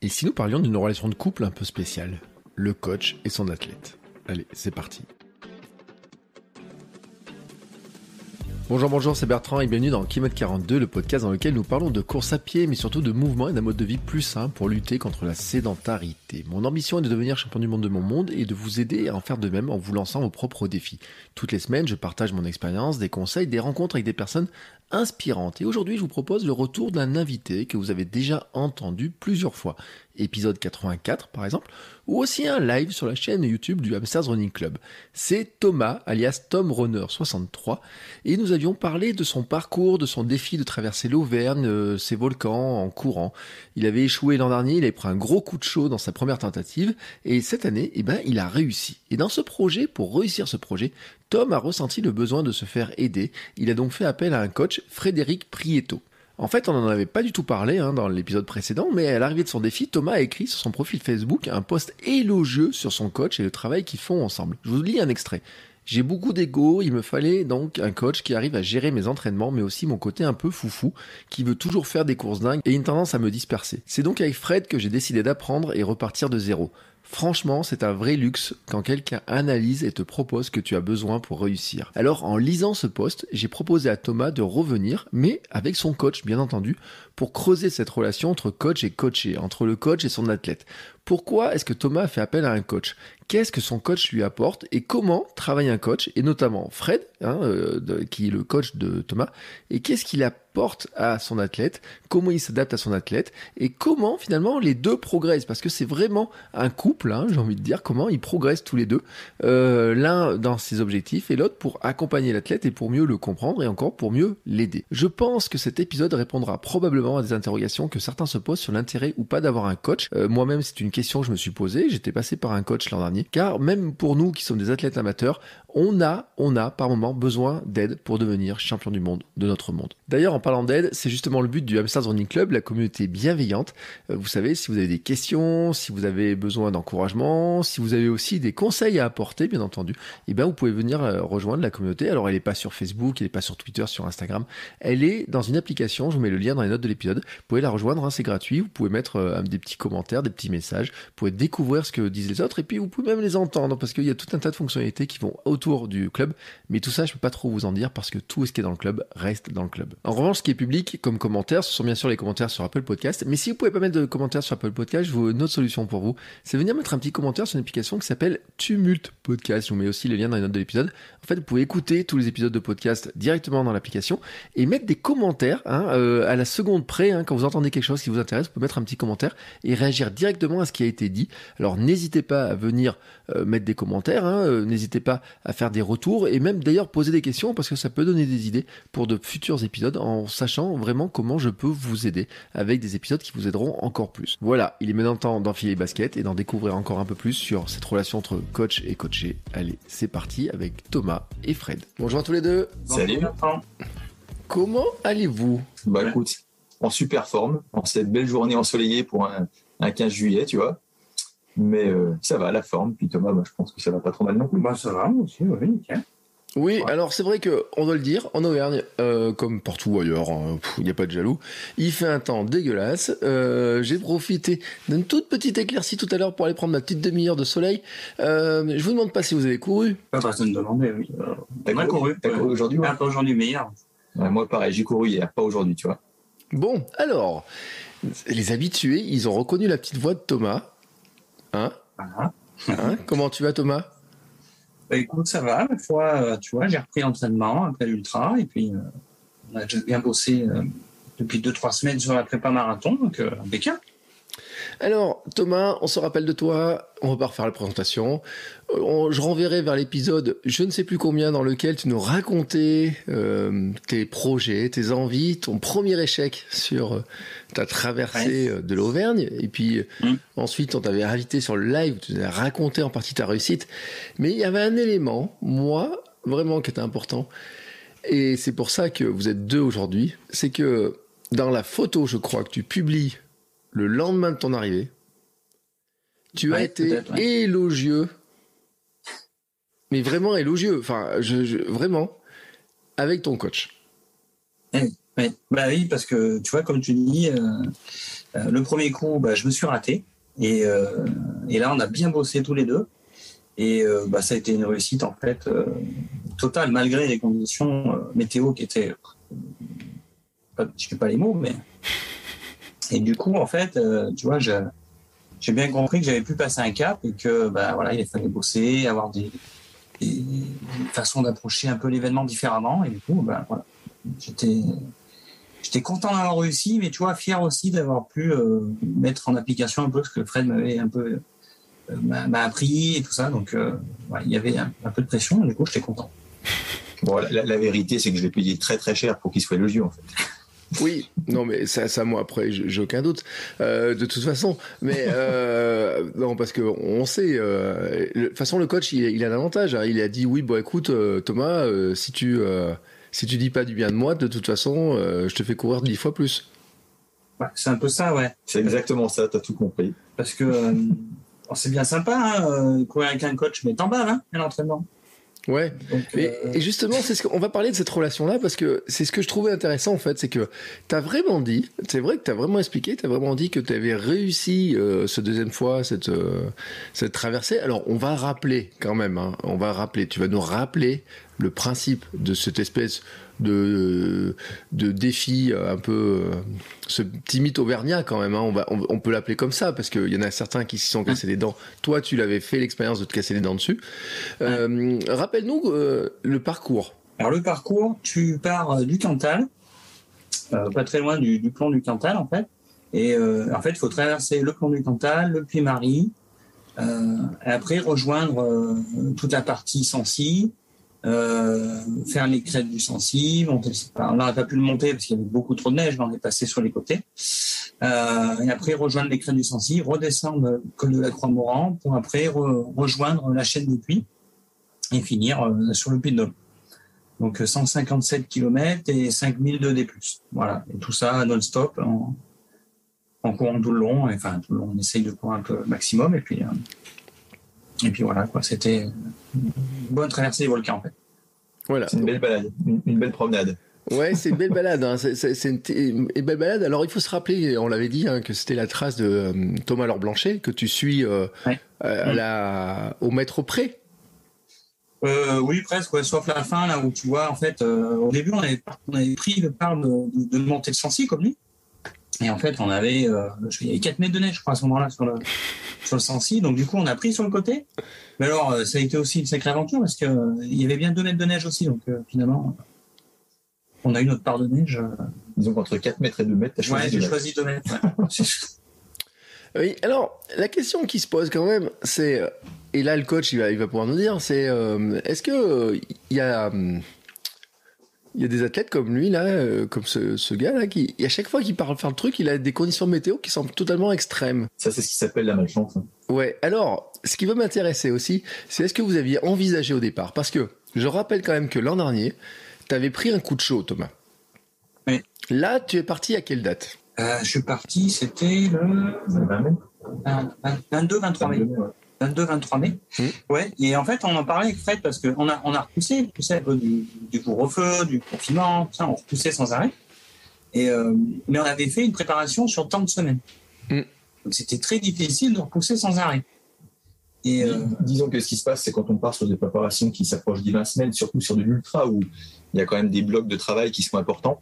Et si nous parlions d'une relation de couple un peu spéciale, le coach et son athlète? Allez, c'est parti. Bonjour, c'est Bertrand et bienvenue dans Kilomètre 42, le podcast dans lequel nous parlons de course à pied, mais surtout de mouvement et d'un mode de vie plus sain pour lutter contre la sédentarité. Mon ambition est de devenir champion du monde de mon monde et de vous aider à en faire de même en vous lançant vos propres défis. Toutes les semaines, je partage mon expérience, des conseils, des rencontres avec des personnes inspirantes. Et aujourd'hui, je vous propose le retour d'un invité que vous avez déjà entendu plusieurs fois. Épisode 84 par exemple, ou aussi un live sur la chaîne YouTube du Hamsters Running Club. C'est Thomas, alias Tom Runner 63, et nous avions parlé de son parcours, de son défi de traverser l'Auvergne, ses volcans en courant. Il avait échoué l'an dernier, il avait pris un gros coup de chaud dans sa première tentative, et cette année, il a réussi. Et dans ce projet, pour réussir ce projet, Tom a ressenti le besoin de se faire aider. Il a donc fait appel à un coach, Frédéric Prieto. En fait, on n'en avait pas du tout parlé dans l'épisode précédent, mais à l'arrivée de son défi, Thomas a écrit sur son profil Facebook un post élogieux sur son coach et le travail qu'ils font ensemble. Je vous lis un extrait. J'ai beaucoup d'ego, il me fallait donc un coach qui arrive à gérer mes entraînements, mais aussi mon côté un peu foufou, qui veut toujours faire des courses dingues et une tendance à me disperser. C'est donc avec Fred que j'ai décidé d'apprendre et repartir de zéro. Franchement, c'est un vrai luxe quand quelqu'un analyse et te propose ce que tu as besoin pour réussir. Alors, en lisant ce post, j'ai proposé à Thomas de revenir, mais avec son coach, bien entendu, pour creuser cette relation entre coach et coaché, entre le coach et son athlète. Pourquoi est-ce que Thomas a fait appel à un coach ? Qu'est-ce que son coach lui apporte et comment travaille un coach, et notamment Fred, qui est le coach de Thomas, et qu'est-ce qu'il apporte à son athlète, comment il s'adapte à son athlète, et comment finalement les deux progressent, parce que c'est vraiment un couple, j'ai envie de dire, comment ils progressent tous les deux, l'un dans ses objectifs et l'autre pour accompagner l'athlète et pour mieux le comprendre et encore pour mieux l'aider. Je pense que cet épisode répondra probablement à des interrogations que certains se posent sur l'intérêt ou pas d'avoir un coach. Moi-même, c'est une question que je me suis posée, j'étais passé par un coach l'an dernier, car même pour nous qui sommes des athlètes amateurs, on a par moment besoin d'aide pour devenir champion du monde, de notre monde. D'ailleurs, en parlant d'aide, c'est justement le but du Hamsters Running Club, la communauté bienveillante. Vous savez, si vous avez des questions, si vous avez besoin d'encouragement, si vous avez aussi des conseils à apporter, bien entendu, vous pouvez venir rejoindre la communauté. Alors, elle n'est pas sur Facebook, elle n'est pas sur Twitter, sur Instagram. Elle est dans une application, je vous mets le lien dans les notes de l'épisode. Vous pouvez la rejoindre, c'est gratuit. Vous pouvez mettre des petits commentaires, des petits messages. Vous pouvez découvrir ce que disent les autres et puis vous pouvez même les entendre parce qu'il y a tout un tas de fonctionnalités qui vont autour du club. Mais tout ça, je peux pas trop vous en dire parce que tout ce qui est dans le club reste dans le club. En revanche, ce qui est public comme commentaires, ce sont bien sûr les commentaires sur Apple Podcast. Mais si vous pouvez pas mettre de commentaires sur Apple Podcast, je vous une autre solution pour vous, c'est venir mettre un petit commentaire sur une application qui s'appelle Tumult Podcast. Je vous mets aussi le lien dans les notes de l'épisode. En fait, vous pouvez écouter tous les épisodes de podcast directement dans l'application et mettre des commentaires à la seconde près. Quand vous entendez quelque chose qui vous intéresse, vous pouvez mettre un petit commentaire et réagir directement à ce qui a été dit. Alors n'hésitez pas à venir mettre des commentaires, n'hésitez pas à faire des retours et même d'ailleurs poser des questions parce que ça peut donner des idées pour de futurs épisodes en sachant vraiment comment je peux vous aider avec des épisodes qui vous aideront encore plus. Voilà, il est maintenant temps d'enfiler les baskets et d'en découvrir encore un peu plus sur cette relation entre coach et coaché. Allez, c'est parti avec Thomas et Fred. Bonjour à tous les deux. Salut. Comment allez-vous ? Bah écoute, en super forme, en cette belle journée ensoleillée pour un 15 juillet, tu vois. Mais ça va, la forme. Puis Thomas, je pense que ça va pas trop mal non plus. Bah ça va aussi, oui, nickel. Oui, ouais. Alors c'est vrai que on doit le dire, en Auvergne, comme partout ailleurs, il n'y a pas de jaloux, il fait un temps dégueulasse. J'ai profité d'une toute petite éclaircie tout à l'heure pour aller prendre ma petite demi-heure de soleil. Je vous demande pas si vous avez couru. Pas personne ne demandait, oui. T'as couru aujourd'hui, ouais. Pas aujourd'hui, mais hier. Ouais, moi pareil, j'ai couru hier, pas aujourd'hui, tu vois. Bon, alors, les habitués, ils ont reconnu la petite voix de Thomas. Comment tu vas, Thomas ? Bah écoute, ça va, ma foi, tu vois, j'ai repris l'entraînement après l'ultra, et puis on a déjà bien bossé depuis 2-3 semaines sur la prépa marathon, donc impeccable. Alors, Thomas, on se rappelle de toi, on va pas refaire la présentation. Je renverrai vers l'épisode, je ne sais plus combien, dans lequel tu nous racontais tes projets, tes envies, ton premier échec sur ta traversée de l'Auvergne. Et puis ensuite, on t'avait invité sur le live, tu nous as raconté en partie ta réussite. Mais il y avait un élément, moi, vraiment, qui était important. Et c'est pour ça que vous êtes deux aujourd'hui. C'est que dans la photo, je crois, que tu publies le lendemain de ton arrivée, tu as été élogieux, mais vraiment élogieux, enfin, vraiment, avec ton coach. Bah oui, parce que, tu vois, comme tu dis, Le premier coup, je me suis raté. Et là, on a bien bossé tous les deux. Et ça a été une réussite, en fait, totale, malgré les conditions météo qui étaient... je ne sais pas les mots, mais... Et du coup, en fait, tu vois, j'ai bien compris que j'avais pu passer un cap et que, il fallait bosser, avoir des façons d'approcher un peu l'événement différemment. Et du coup, j'étais content d'avoir réussi, mais tu vois, fier aussi d'avoir pu mettre en application un peu ce que Fred m'avait un peu m'a appris et tout ça. Donc, il y avait un peu de pression. Du coup, j'étais content. Bon, la vérité, c'est que je l'ai payé très très cher pour qu'il soit élogieux, en fait. Oui, non, mais ça moi, après, j'ai aucun doute, de toute façon. Mais, non, parce que on sait, de toute façon, le coach, il a un avantage. Hein. Il a dit, oui, écoute, Thomas, si tu dis pas du bien de moi, de toute façon, je te fais courir 10 fois plus. Ouais, c'est un peu ça, ouais. C'est exactement ça, t'as tout compris. Parce que c'est bien sympa, courir avec un coach, mais t'emballes, à l'entraînement. Ouais. Donc, et justement, on va parler de cette relation-là parce que c'est ce que je trouvais intéressant en fait, c'est que t'as vraiment dit, c'est vrai que t'as vraiment expliqué, t'as vraiment dit que t'avais réussi ce deuxième fois cette traversée. Alors on va rappeler quand même, tu vas nous rappeler le principe de cette espèce de défi un peu ce petit mythe auvergnat quand même, hein. On peut l'appeler comme ça parce qu'il y en a certains qui s'y sont cassés les dents. Toi tu l'avais fait l'expérience de te casser les dents dessus. Rappelle-nous le parcours. Alors le parcours, tu pars du Cantal, pas très loin du plan du Cantal en fait, et en fait il faut traverser le plan du Cantal, le Puy-Marie, et après rejoindre toute la partie Sancy, faire les crêtes du Sancy, on n'aurait pas pu le monter parce qu'il y avait beaucoup trop de neige, mais on est passé sur les côtés, et après rejoindre les crêtes du Sancy, redescendre le col de la Croix-Morand pour après rejoindre la chaîne du Puy et finir sur le Puy-de-Dôme. Donc 157 km et 5000 de D+. Voilà, et tout ça non-stop en courant tout le long, tout le long, on essaye de courir un peu maximum, et puis voilà, quoi, c'était une bonne traversée des volcans en fait. Voilà. C'est une belle balade, une belle promenade. Ouais, c'est une belle balade. Hein. C'est une belle balade. Alors, il faut se rappeler, on l'avait dit, que c'était la trace de Thomas Laure Blanchet que tu suis au mètre près. Oui, presque, ouais, sauf la fin, là où tu vois, en fait, au début, on avait pris le part de monter le Sancy comme lui. Et en fait, il y avait 4 mètres de neige, je crois, à ce moment-là, sur le Sancy. Donc, du coup, on a pris sur le côté. Mais alors, ça a été aussi une sacrée aventure parce qu'il y avait bien 2 mètres de neige aussi. Donc, finalement, on a eu notre part de neige. Disons qu'entre 4 mètres et 2 mètres, t'as choisi 2 mètres. Ouais, j'ai choisi 2 mètres. Oui, alors, la question qui se pose quand même, c'est... Et là, le coach, il va pouvoir nous dire, c'est est-ce que il y a des athlètes comme lui là, comme ce gars là, qui à chaque fois qu'il part faire le truc, il a des conditions météo qui semblent totalement extrêmes. Ça, c'est ce qui s'appelle la malchance. Hein. Ouais. Alors, ce qui va m'intéresser aussi, c'est est-ce que vous aviez envisagé au départ, parce que je rappelle quand même que l'an dernier, t'avais pris un coup de chaud, Thomas. Oui. Là, tu es parti à quelle date? Je suis parti, c'était le 22-23 mai. 22-23 mai. Ouais. Et en fait, on en parlait avec Fred parce qu'on a repoussé un peu du couvre-feu, du confinement, ça, on repoussait sans arrêt. Mais on avait fait une préparation sur tant de semaines. Donc c'était très difficile de repousser sans arrêt. Et disons que ce qui se passe, c'est quand on part sur des préparations qui s'approchent des 20 semaines, surtout sur de l'ultra où il y a quand même des blocs de travail qui sont importants.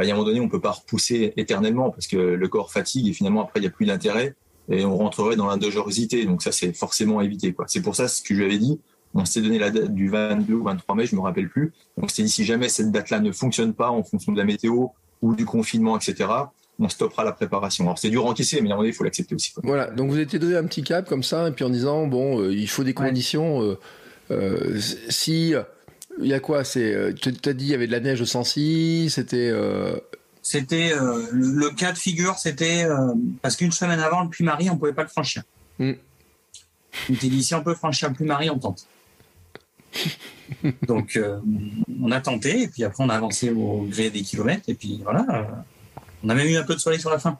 Il y a un moment donné, on ne peut pas repousser éternellement parce que le corps fatigue et finalement après, il n'y a plus d'intérêt. Et on rentrerait dans l'indogérosité. Donc ça, c'est forcément à éviter, quoi. C'est pour ça ce que je lui avais dit. On s'était donné la date du 22 ou 23 mai, je me rappelle plus. Donc c'était dit, si jamais cette date-là ne fonctionne pas en fonction de la météo ou du confinement, etc., on stoppera la préparation. Alors c'est dur à encaisser, mais à un moment donné, il faut l'accepter aussi, quoi. Voilà. Donc vous étiez donné un petit cap comme ça, et puis en disant, il faut des conditions. Si il y a quoi, tu t'as dit, il y avait de la neige au Sancy, c'était... C'était le cas de figure, c'était parce qu'une semaine avant le Puy-Marie, on pouvait pas le franchir. On était dit si on peut franchir le Puy-Marie, on tente. Donc on a tenté et puis après on a avancé au gré des kilomètres et puis voilà, on a même eu un peu de soleil sur la fin.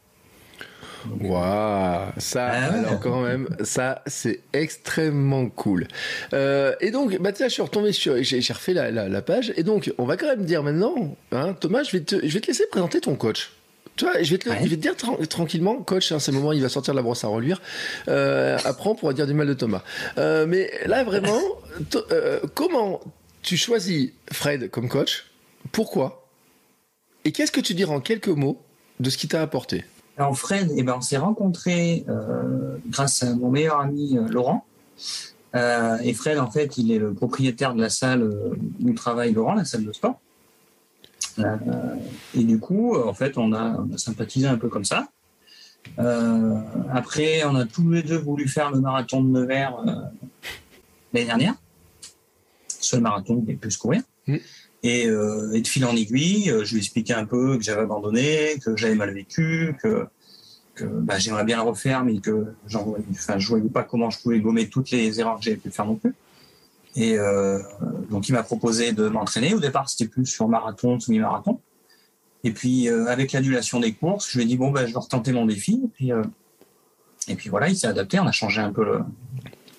Waouh, ça, alors quand même, ça c'est extrêmement cool. Et donc, tiens, je suis retombé j'ai refait la page, et donc on va quand même dire maintenant, hein, Thomas, je vais te laisser présenter ton coach. Tu vois, je vais te dire tranquillement, coach, c'est le moment où il va sortir de la brosse à reluire. Après, on pourra dire du mal de Thomas. Mais là, vraiment, comment tu choisis Fred comme coach? Pourquoi? Et qu'est-ce que tu dirais en quelques mots de ce qu'il t'a apporté? Alors Fred, on s'est rencontrés grâce à mon meilleur ami Laurent. Et Fred, en fait, il est le propriétaire de la salle où travaille Laurent, la salle de sport. Et du coup, en fait, on a sympathisé un peu comme ça. Après, on a tous les deux voulu faire le marathon de Nevers l'année dernière. Seul marathon qui est plus courir. Et de fil en aiguille, je lui expliquais un peu que j'avais abandonné, que j'avais mal vécu, que j'aimerais bien le refaire, mais que je voyais pas comment je pouvais gommer toutes les erreurs que j'avais pu faire non plus. Et donc, il m'a proposé de m'entraîner. Au départ, c'était plus sur marathon, semi-marathon. Et puis, avec l'annulation des courses, je lui ai dit, je vais retenter mon défi. Et puis voilà, il s'est adapté. On a changé un peu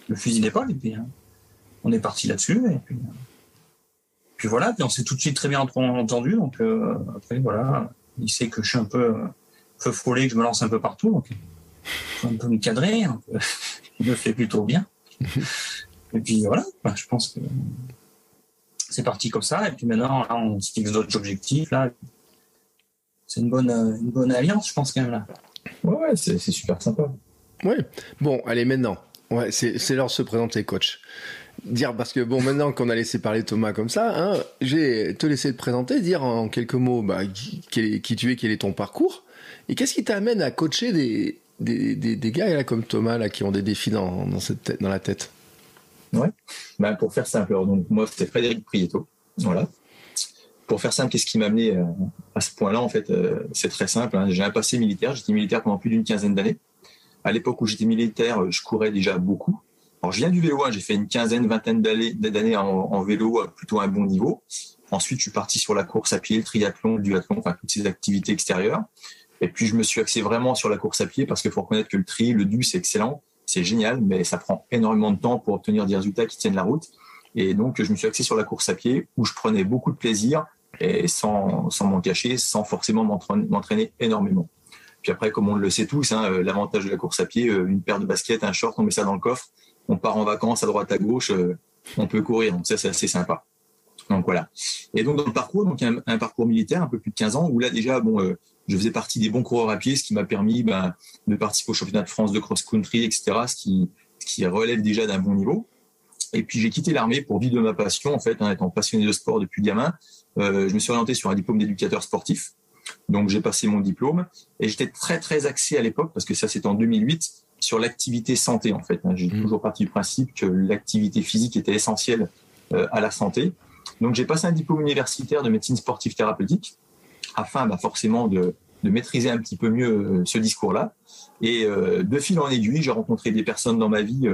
le fusil d'épaule. Et puis, on est parti là-dessus. Et puis voilà, puis on s'est tout de suite très bien entendu. Donc, après, voilà, il sait que je suis un peu frôlé, que je me lance un peu partout. Donc, il faut un peu me cadrer. Il le fait plutôt bien. Et puis voilà, je pense que c'est parti comme ça. Et puis maintenant, là, on se fixe d'autres objectifs. Là. C'est une bonne alliance, je pense, quand même. Là. Ouais, c'est super sympa. Ouais. Bon, allez, maintenant. Ouais, c'est l'heure de se présenter, coach. Parce que maintenant qu'on a laissé parler Thomas comme ça, je vais te laisser te présenter, dire en quelques mots qui tu es, quel est ton parcours, et qu'est-ce qui t'amène à coacher des gars là, comme Thomas là, qui ont des défis dans la tête. Ouais. Pour faire simple, alors, donc, moi c'est Frédéric Prieto. Voilà. Pour faire simple, qu'est-ce qui m'a amené à ce point-là? En fait, c'est très simple. J'ai un passé militaire. J'étais militaire pendant plus d'une quinzaine d'années. À l'époque où j'étais militaire, je courais déjà beaucoup. Alors, je viens du vélo. J'ai fait une vingtaine d'années en vélo, plutôt à un bon niveau. Ensuite, je suis parti sur la course à pied, le triathlon, le duathlon, enfin toutes ces activités extérieures. Et puis, je me suis axé vraiment sur la course à pied parce qu'il faut reconnaître que le du, c'est excellent. C'est génial, mais ça prend énormément de temps pour obtenir des résultats qui tiennent la route. Et donc, je me suis axé sur la course à pied où je prenais beaucoup de plaisir et sans m'en cacher, sans forcément m'entraîner énormément. Puis après, comme on le sait tous, l'avantage de la course à pied, une paire de baskets, un short, on met ça dans le coffre, on part en vacances à droite, à gauche, on peut courir. Donc ça, c'est assez sympa. Donc voilà. Et donc dans le parcours, un parcours militaire, un peu plus de 15 ans, où là déjà, je faisais partie des bons coureurs à pied, ce qui m'a permis de participer au championnat de France de cross-country, etc., ce qui relève déjà d'un bon niveau. Et puis j'ai quitté l'armée pour vivre de ma passion, en fait, étant passionné de sport depuis gamin. Je me suis orienté sur un diplôme d'éducateur sportif. Donc j'ai passé mon diplôme et j'étais très très axé à l'époque, parce que ça c'était en 2008, sur l'activité santé en fait. J'ai toujours parti du principe que l'activité physique était essentielle à la santé. Donc j'ai passé un diplôme universitaire de médecine sportive thérapeutique afin forcément de maîtriser un petit peu mieux ce discours-là. Et de fil en aiguille, j'ai rencontré des personnes dans ma vie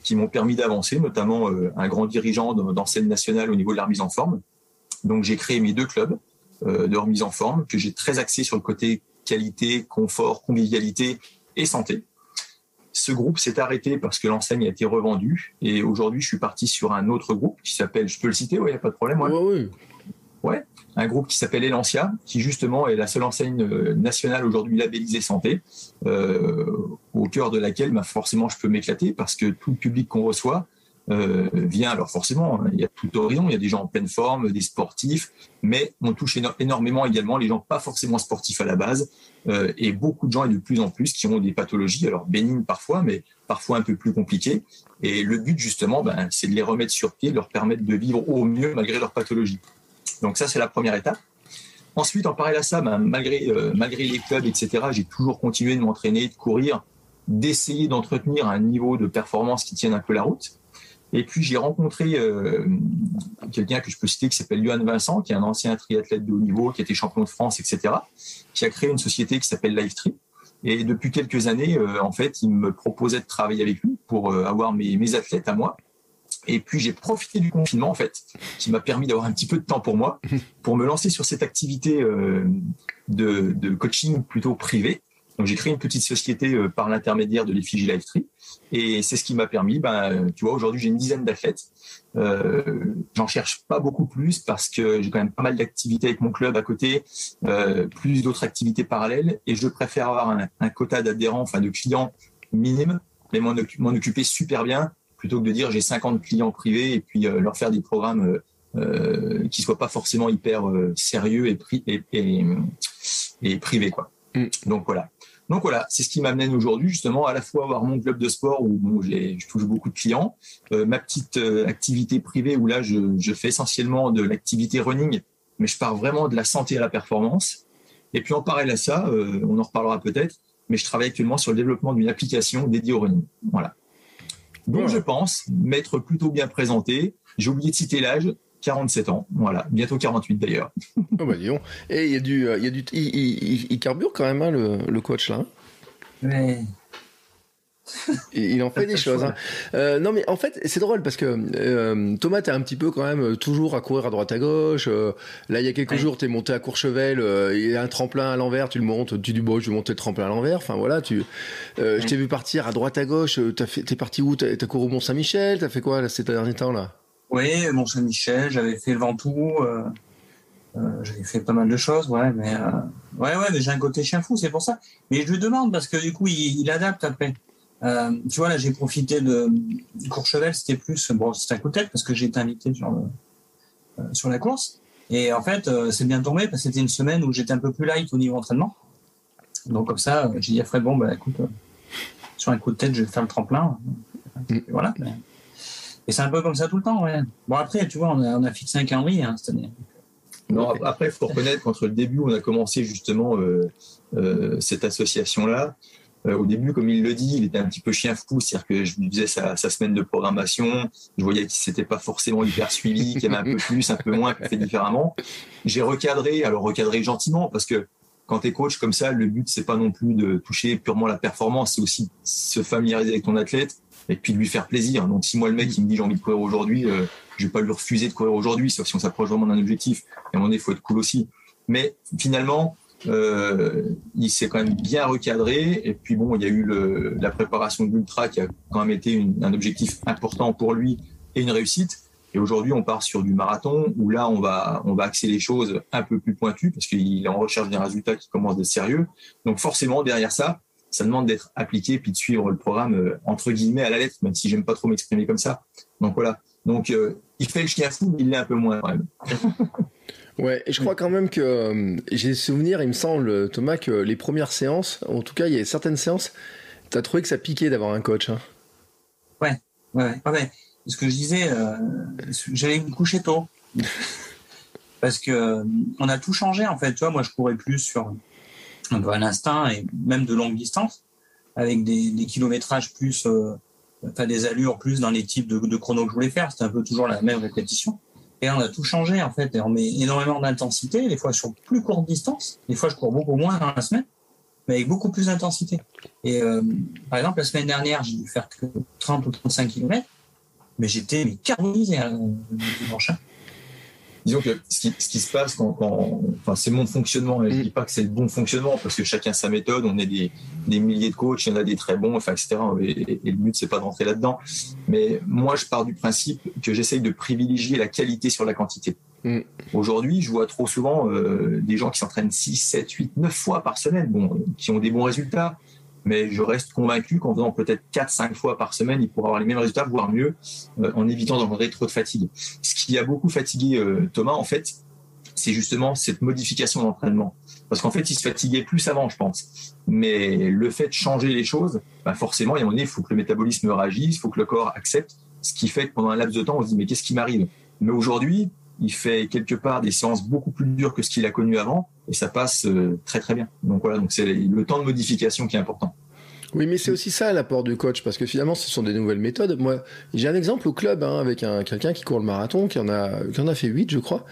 qui m'ont permis d'avancer, notamment un grand dirigeant d'enseigne nationale au niveau de la remise en forme. Donc j'ai créé mes 2 clubs de remise en forme que j'ai très axé sur le côté qualité, confort, convivialité et santé. Ce groupe s'est arrêté parce que l'enseigne a été revendue et aujourd'hui je suis parti sur un autre groupe qui s'appelle, je peux le citer, ouais, y a pas de problème, ouais. Oui. Ouais, un groupe qui s'appelle Elantia, qui justement est la seule enseigne nationale aujourd'hui labellisée santé, au cœur de laquelle forcément je peux m'éclater parce que tout le public qu'on reçoit vient, alors forcément, il y a tout horizon, il y a des gens en pleine forme, des sportifs, mais on touche énormément également les gens pas forcément sportifs à la base, et beaucoup de gens et de plus en plus qui ont des pathologies, alors bénignes parfois, mais parfois un peu plus compliquées. Et le but justement, c'est de les remettre sur pied, de leur permettre de vivre au mieux malgré leur pathologie. Donc ça, c'est la première étape. Ensuite, en parallèle à ça, malgré les clubs, etc., j'ai toujours continué de m'entraîner, de courir, d'essayer d'entretenir un niveau de performance qui tienne un peu la route. Et puis, j'ai rencontré quelqu'un que je peux citer qui s'appelle Johan Vincent, qui est un ancien triathlète de haut niveau, qui a été champion de France, etc., qui a créé une société qui s'appelle Lifetree. Et depuis quelques années, en fait, il me proposait de travailler avec lui pour avoir mes athlètes à moi. Et puis, j'ai profité du confinement, en fait, qui m'a permis d'avoir un petit peu de temps pour moi, pour me lancer sur cette activité de coaching plutôt privé. Donc j'ai créé une petite société par l'intermédiaire de l'Effigie Livetree, et c'est ce qui m'a permis, tu vois, aujourd'hui j'ai une dizaine d'athlètes. J'en cherche pas beaucoup plus parce que j'ai quand même pas mal d'activités avec mon club à côté, plus d'autres activités parallèles, et je préfère avoir un quota d'adhérents, enfin de clients minime, mais m'en occuper super bien, plutôt que de dire j'ai 50 clients privés et puis leur faire des programmes qui soient pas forcément hyper sérieux et privés, quoi. Donc voilà, c'est ce qui m'amène aujourd'hui justement à la fois avoir mon club de sport où je touche beaucoup de clients, ma petite activité privée où là je fais essentiellement de l'activité running, mais je pars vraiment de la santé à la performance. Et puis en parallèle à ça, on en reparlera peut-être, mais je travaille actuellement sur le développement d'une application dédiée au running. Voilà. Donc je pense m'être plutôt bien présenté. J'ai oublié de citer l'âge. 47 ans, voilà, bientôt 48 d'ailleurs. Oh bah dis donc. Et il carbure quand même, hein, le coach là. Mais... Il en fait des choses. Hein. Non mais en fait c'est drôle parce que Thomas t'es un petit peu quand même toujours à courir à droite à gauche. Là il y a quelques jours t'es monté à Courchevel, il y a un tremplin à l'envers, tu le montes, tu dis bon je vais monter le tremplin à l'envers. Enfin voilà, je t'ai vu partir à droite à gauche. T'es parti où? T'as couru au Mont-Saint-Michel? T'as fait quoi là ces derniers temps là? Oui, Mont-Saint-Michel, j'avais fait le Ventoux, j'avais fait pas mal de choses, ouais, mais mais j'ai un côté chien fou, c'est pour ça. Mais je lui demande parce que du coup, il adapte après. Tu vois, là, j'ai profité de Courchevel, c'était un coup de tête parce que j'ai été invité sur la course. Et en fait, c'est bien tombé parce que c'était une semaine où j'étais un peu plus light au niveau entraînement. Donc comme ça, j'ai dit à Fred, écoute, sur un coup de tête, je vais faire le tremplin. Et voilà. Et c'est un peu comme ça tout le temps, ouais. Bon, après, tu vois, on a fixé un calendrier cette année. Non, après, il faut reconnaître qu'entre le début où on a commencé justement cette association-là, au début, comme il le dit, il était un petit peu chien fou, c'est-à-dire que je lui faisais sa semaine de programmation, je voyais qu'il s'était pas forcément hyper suivi, qu'il y avait un peu plus, un peu moins, qu'il fait différemment. J'ai recadré gentiment, parce que quand tu es coach comme ça, le but, c'est pas non plus de toucher purement la performance, c'est aussi se familiariser avec ton athlète, et puis de lui faire plaisir. Donc si moi le mec il me dit j'ai envie de courir aujourd'hui, je vais pas lui refuser de courir aujourd'hui, sauf si on s'approche vraiment d'un objectif. Et à un moment donné, il faut être cool aussi. Mais finalement, il s'est quand même bien recadré. Et puis bon, il y a eu la préparation de l'ultra qui a quand même été un objectif important pour lui et une réussite. Et aujourd'hui, on part sur du marathon où là, on va axer les choses un peu plus pointues parce qu'il est en recherche d'un résultat qui commence d'être sérieux. Donc forcément, derrière ça demande d'être appliqué puis de suivre le programme entre guillemets à la lettre, même si j'aime pas trop m'exprimer comme ça. Donc voilà. Donc il fait le chien fou, mais il l'est un peu moins quand même. Ouais, et je crois quand même que j'ai souvenir, il me semble, Thomas, que les premières séances, en tout cas, il y a certaines séances, t'as trouvé que ça piquait d'avoir un coach. Hein. Ouais. Ce que je disais, j'allais me coucher tôt. Parce que on a tout changé, en fait. Tu vois, moi, je courais plus sur un peu à l'instinct et même de longue distance, avec des kilométrages plus, des allures plus dans les types de chronos que je voulais faire. C'était un peu toujours la même répétition. Et là, on a tout changé, en fait. Et on met énormément d'intensité, des fois sur plus courte distance. Des fois, je cours beaucoup moins dans la semaine, mais avec beaucoup plus d'intensité. Et par exemple, la semaine dernière, j'ai dû faire que 30 ou 35 km, mais j'étais carbonisé le dimanche. Disons que ce qui se passe c'est mon fonctionnement, et je dis pas que c'est le bon fonctionnement parce que chacun sa méthode, on est des milliers de coachs, il y en a des très bons, etc. Et le but c'est pas de rentrer là-dedans. Mais moi je pars du principe que j'essaye de privilégier la qualité sur la quantité. Aujourd'hui, je vois trop souvent des gens qui s'entraînent 6, 7, 8, 9 fois par semaine, qui ont des bons résultats. Mais je reste convaincu qu'en faisant peut-être 4-5 fois par semaine, il pourra avoir les mêmes résultats, voire mieux, en évitant d'engendrer trop de fatigue. Ce qui a beaucoup fatigué Thomas, en fait, c'est justement cette modification d'entraînement. Parce qu'en fait, il se fatiguait plus avant, je pense. Mais le fait de changer les choses, forcément, il y a un moment donné, il faut que le métabolisme réagisse, il faut que le corps accepte, ce qui fait que pendant un laps de temps, on se dit « mais qu'est-ce qui m'arrive ?» Mais aujourd'hui, il fait quelque part des séances beaucoup plus dures que ce qu'il a connu avant, et ça passe très très bien. Donc voilà, donc c'est le temps de modification qui est important. Oui, mais c'est aussi ça l'apport du coach, parce que finalement, ce sont des nouvelles méthodes. Moi, j'ai un exemple au club avec quelqu'un qui court le marathon, qui en a fait 8, je crois.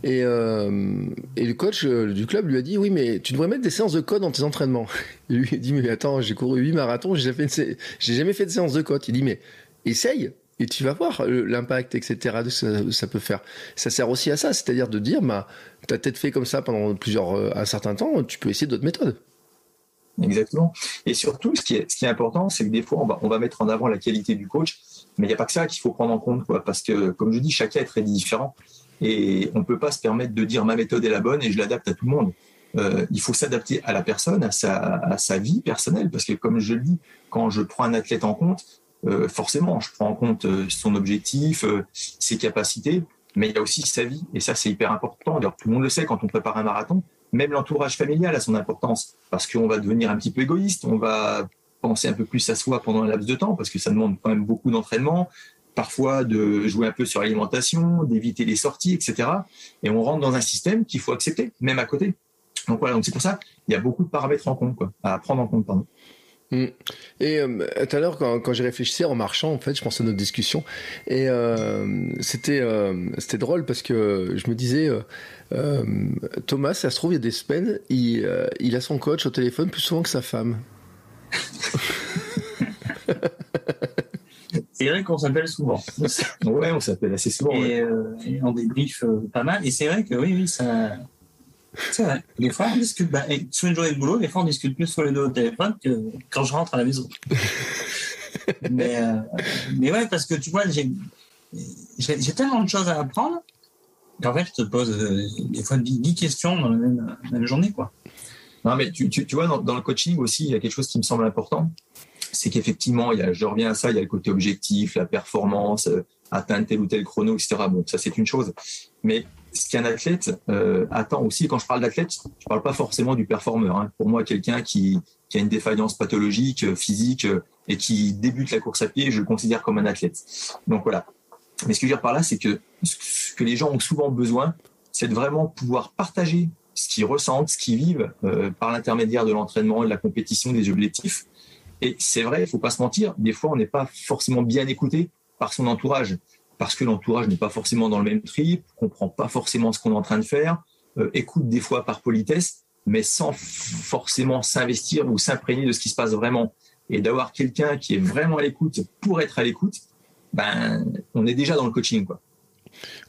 Et le coach du club lui a dit, oui, mais tu devrais mettre des séances de code dans tes entraînements. Il lui a dit, mais attends, j'ai couru 8 marathons, j'ai jamais fait de séance de code. Il dit, mais essaye. Et tu vas voir l'impact, etc. ça peut faire. Ça sert aussi à ça, c'est-à-dire de dire, t'as peut-être fait comme ça pendant un certain temps, tu peux essayer d'autres méthodes. Exactement. Et surtout, ce qui est important, c'est que des fois, on va mettre en avant la qualité du coach, mais il n'y a pas que ça qu'il faut prendre en compte, quoi, parce que, comme je dis, chacun est très différent. Et on ne peut pas se permettre de dire ma méthode est la bonne et je l'adapte à tout le monde. Il faut s'adapter à la personne, à sa vie personnelle, parce que, comme je le dis, quand je prends un athlète en compte, forcément, je prends en compte son objectif, ses capacités, mais il y a aussi sa vie. Et ça, c'est hyper important. D'ailleurs, tout le monde le sait quand on prépare un marathon. Même l'entourage familial a son importance parce qu'on va devenir un petit peu égoïste, on va penser un peu plus à soi pendant un laps de temps parce que ça demande quand même beaucoup d'entraînement, parfois de jouer un peu sur l'alimentation, d'éviter les sorties, etc. Et on rentre dans un système qu'il faut accepter, même à côté. Donc voilà, donc c'est pour ça, il y a beaucoup de paramètres en compte, quoi, à prendre en compte, pardon. Et tout à l'heure, quand j'y réfléchissais en marchant, en fait, je pensais à notre discussion, et c'était drôle parce que je me disais, Thomas, ça se trouve, il y a des semaines, il a son coach au téléphone plus souvent que sa femme. C'est vrai qu'on s'appelle souvent. Ouais, on s'appelle assez souvent. Et on débriefe pas mal. Et c'est vrai que oui, ça. C'est vrai. Des fois, on discute. Sur une journée de boulot, des fois, on discute plus sur les deux au téléphone que quand je rentre à la maison. mais ouais, parce que tu vois, j'ai tellement de choses à apprendre qu'en fait, je te pose des fois 10 questions dans la même journée, quoi. Non, mais tu vois, dans le coaching aussi, il y a quelque chose qui me semble important. C'est qu'effectivement, je reviens à ça, il y a le côté objectif, la performance, atteindre tel ou tel chrono, etc. Bon, ça, c'est une chose. Mais ce qu'un athlète attend aussi, quand je parle d'athlète, je ne parle pas forcément du performeur. Hein. Pour moi, quelqu'un qui a une défaillance pathologique, physique, et qui débute la course à pied, je le considère comme un athlète. Donc voilà. Mais ce que je veux dire par là, c'est que ce que les gens ont souvent besoin, c'est de vraiment pouvoir partager ce qu'ils ressentent, ce qu'ils vivent par l'intermédiaire de l'entraînement, de la compétition, des objectifs. Et c'est vrai, il ne faut pas se mentir, des fois, on n'est pas forcément bien écouté par son entourage, parce que l'entourage n'est pas forcément dans le même trip, ne comprend pas forcément ce qu'on est en train de faire, écoute des fois par politesse, mais sans forcément s'investir ou s'imprégner de ce qui se passe vraiment. Et d'avoir quelqu'un qui est vraiment à l'écoute pour être à l'écoute, on est déjà dans le coaching, quoi.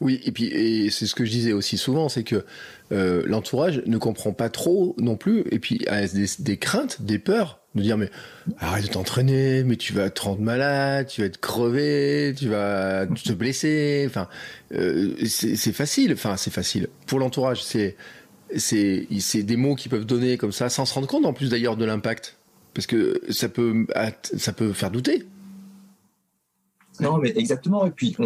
Oui, et c'est ce que je disais aussi souvent, c'est que l'entourage ne comprend pas trop non plus, et puis a des craintes, des peurs, de dire mais arrête de t'entraîner, mais tu vas te rendre malade, tu vas être crevé, tu vas te blesser, enfin c'est facile pour l'entourage, c'est des mots qu'ils peuvent donner comme ça sans se rendre compte en plus d'ailleurs de l'impact, parce que ça peut faire douter. Non, mais exactement. Et puis,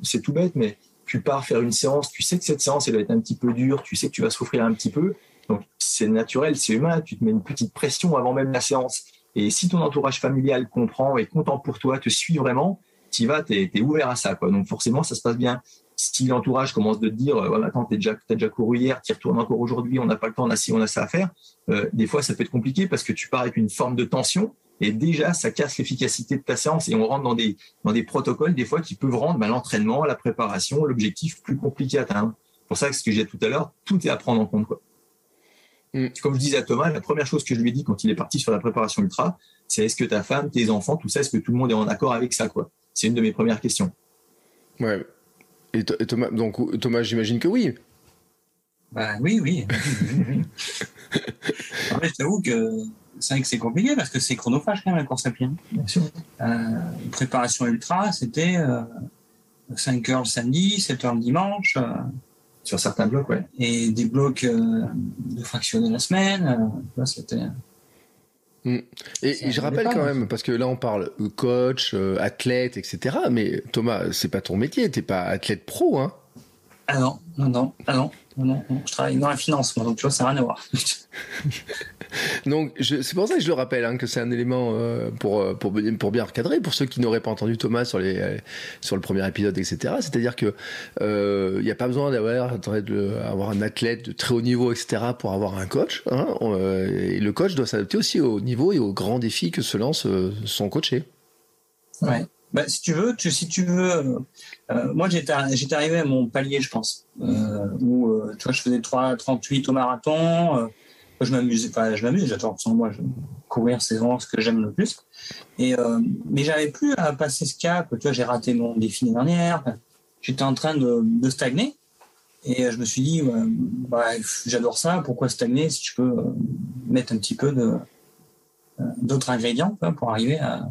c'est tout bête, mais tu pars faire une séance, tu sais que cette séance, elle va être un petit peu dure, tu sais que tu vas souffrir un petit peu. Donc, c'est naturel, c'est humain. Tu te mets une petite pression avant même la séance. Et si ton entourage familial comprend, est content pour toi, te suit vraiment, tu y vas, t'es ouvert à ça, quoi. Donc, forcément, ça se passe bien. Si l'entourage commence de te dire, ouais, attends, t'as déjà couru hier, t'y retournes encore aujourd'hui, on n'a pas le temps, on a ça à faire. Des fois, ça peut être compliqué parce que tu pars avec une forme de tension. Et déjà, ça casse l'efficacité de ta séance et on rentre dans des protocoles, des fois, qui peuvent rendre l'entraînement, la préparation, l'objectif plus compliqué à atteindre. C'est pour ça que ce que j'ai dit tout à l'heure, tout est à prendre en compte, quoi. Comme je disais à Thomas, la première chose que je lui ai dit quand il est parti sur la préparation ultra, c'est est-ce que ta femme, tes enfants, tout ça, est-ce que tout le monde est en accord avec ça, quoi. C'est une de mes premières questions. Ouais. Et Thomas, j'imagine que oui. Oui. En fait, je t'avoue que c'est vrai que c'est compliqué parce que c'est chronophage quand même la course à pied. Bien sûr. Préparation ultra, c'était 5 heures le samedi, 7 heures le dimanche. Sur certains blocs, ouais. Et des blocs de fractionner la semaine. C'était. Et je rappelle quand même, parce que là on parle coach, athlète, etc. Mais Thomas, c'est pas ton métier, t'es pas athlète pro, hein? Ah non. Je travaille dans la finance, moi, donc tu vois, ça n'a rien à voir. Donc, c'est pour ça que je le rappelle, hein, que c'est un élément pour bien recadrer, pour ceux qui n'auraient pas entendu Thomas sur le premier épisode, etc. C'est-à-dire que il n'y a pas besoin d'avoir un athlète de très haut niveau, etc. pour avoir un coach. Hein, et le coach doit s'adapter aussi au niveau et aux grands défis que se lance son coaché. Ouais. Si tu veux, moi j'étais arrivé à mon palier, je pense, où tu vois, je faisais 3,38 au marathon. Je m'amuse, j'adore, moi, courir, c'est vraiment ce que j'aime le plus. Mais j'avais plus à passer ce cap. Tu vois, j'ai raté mon défi l'année dernière. J'étais en train de stagner. Et je me suis dit, j'adore ça. Pourquoi stagner si je peux mettre un petit peu d'autres ingrédients pour arriver à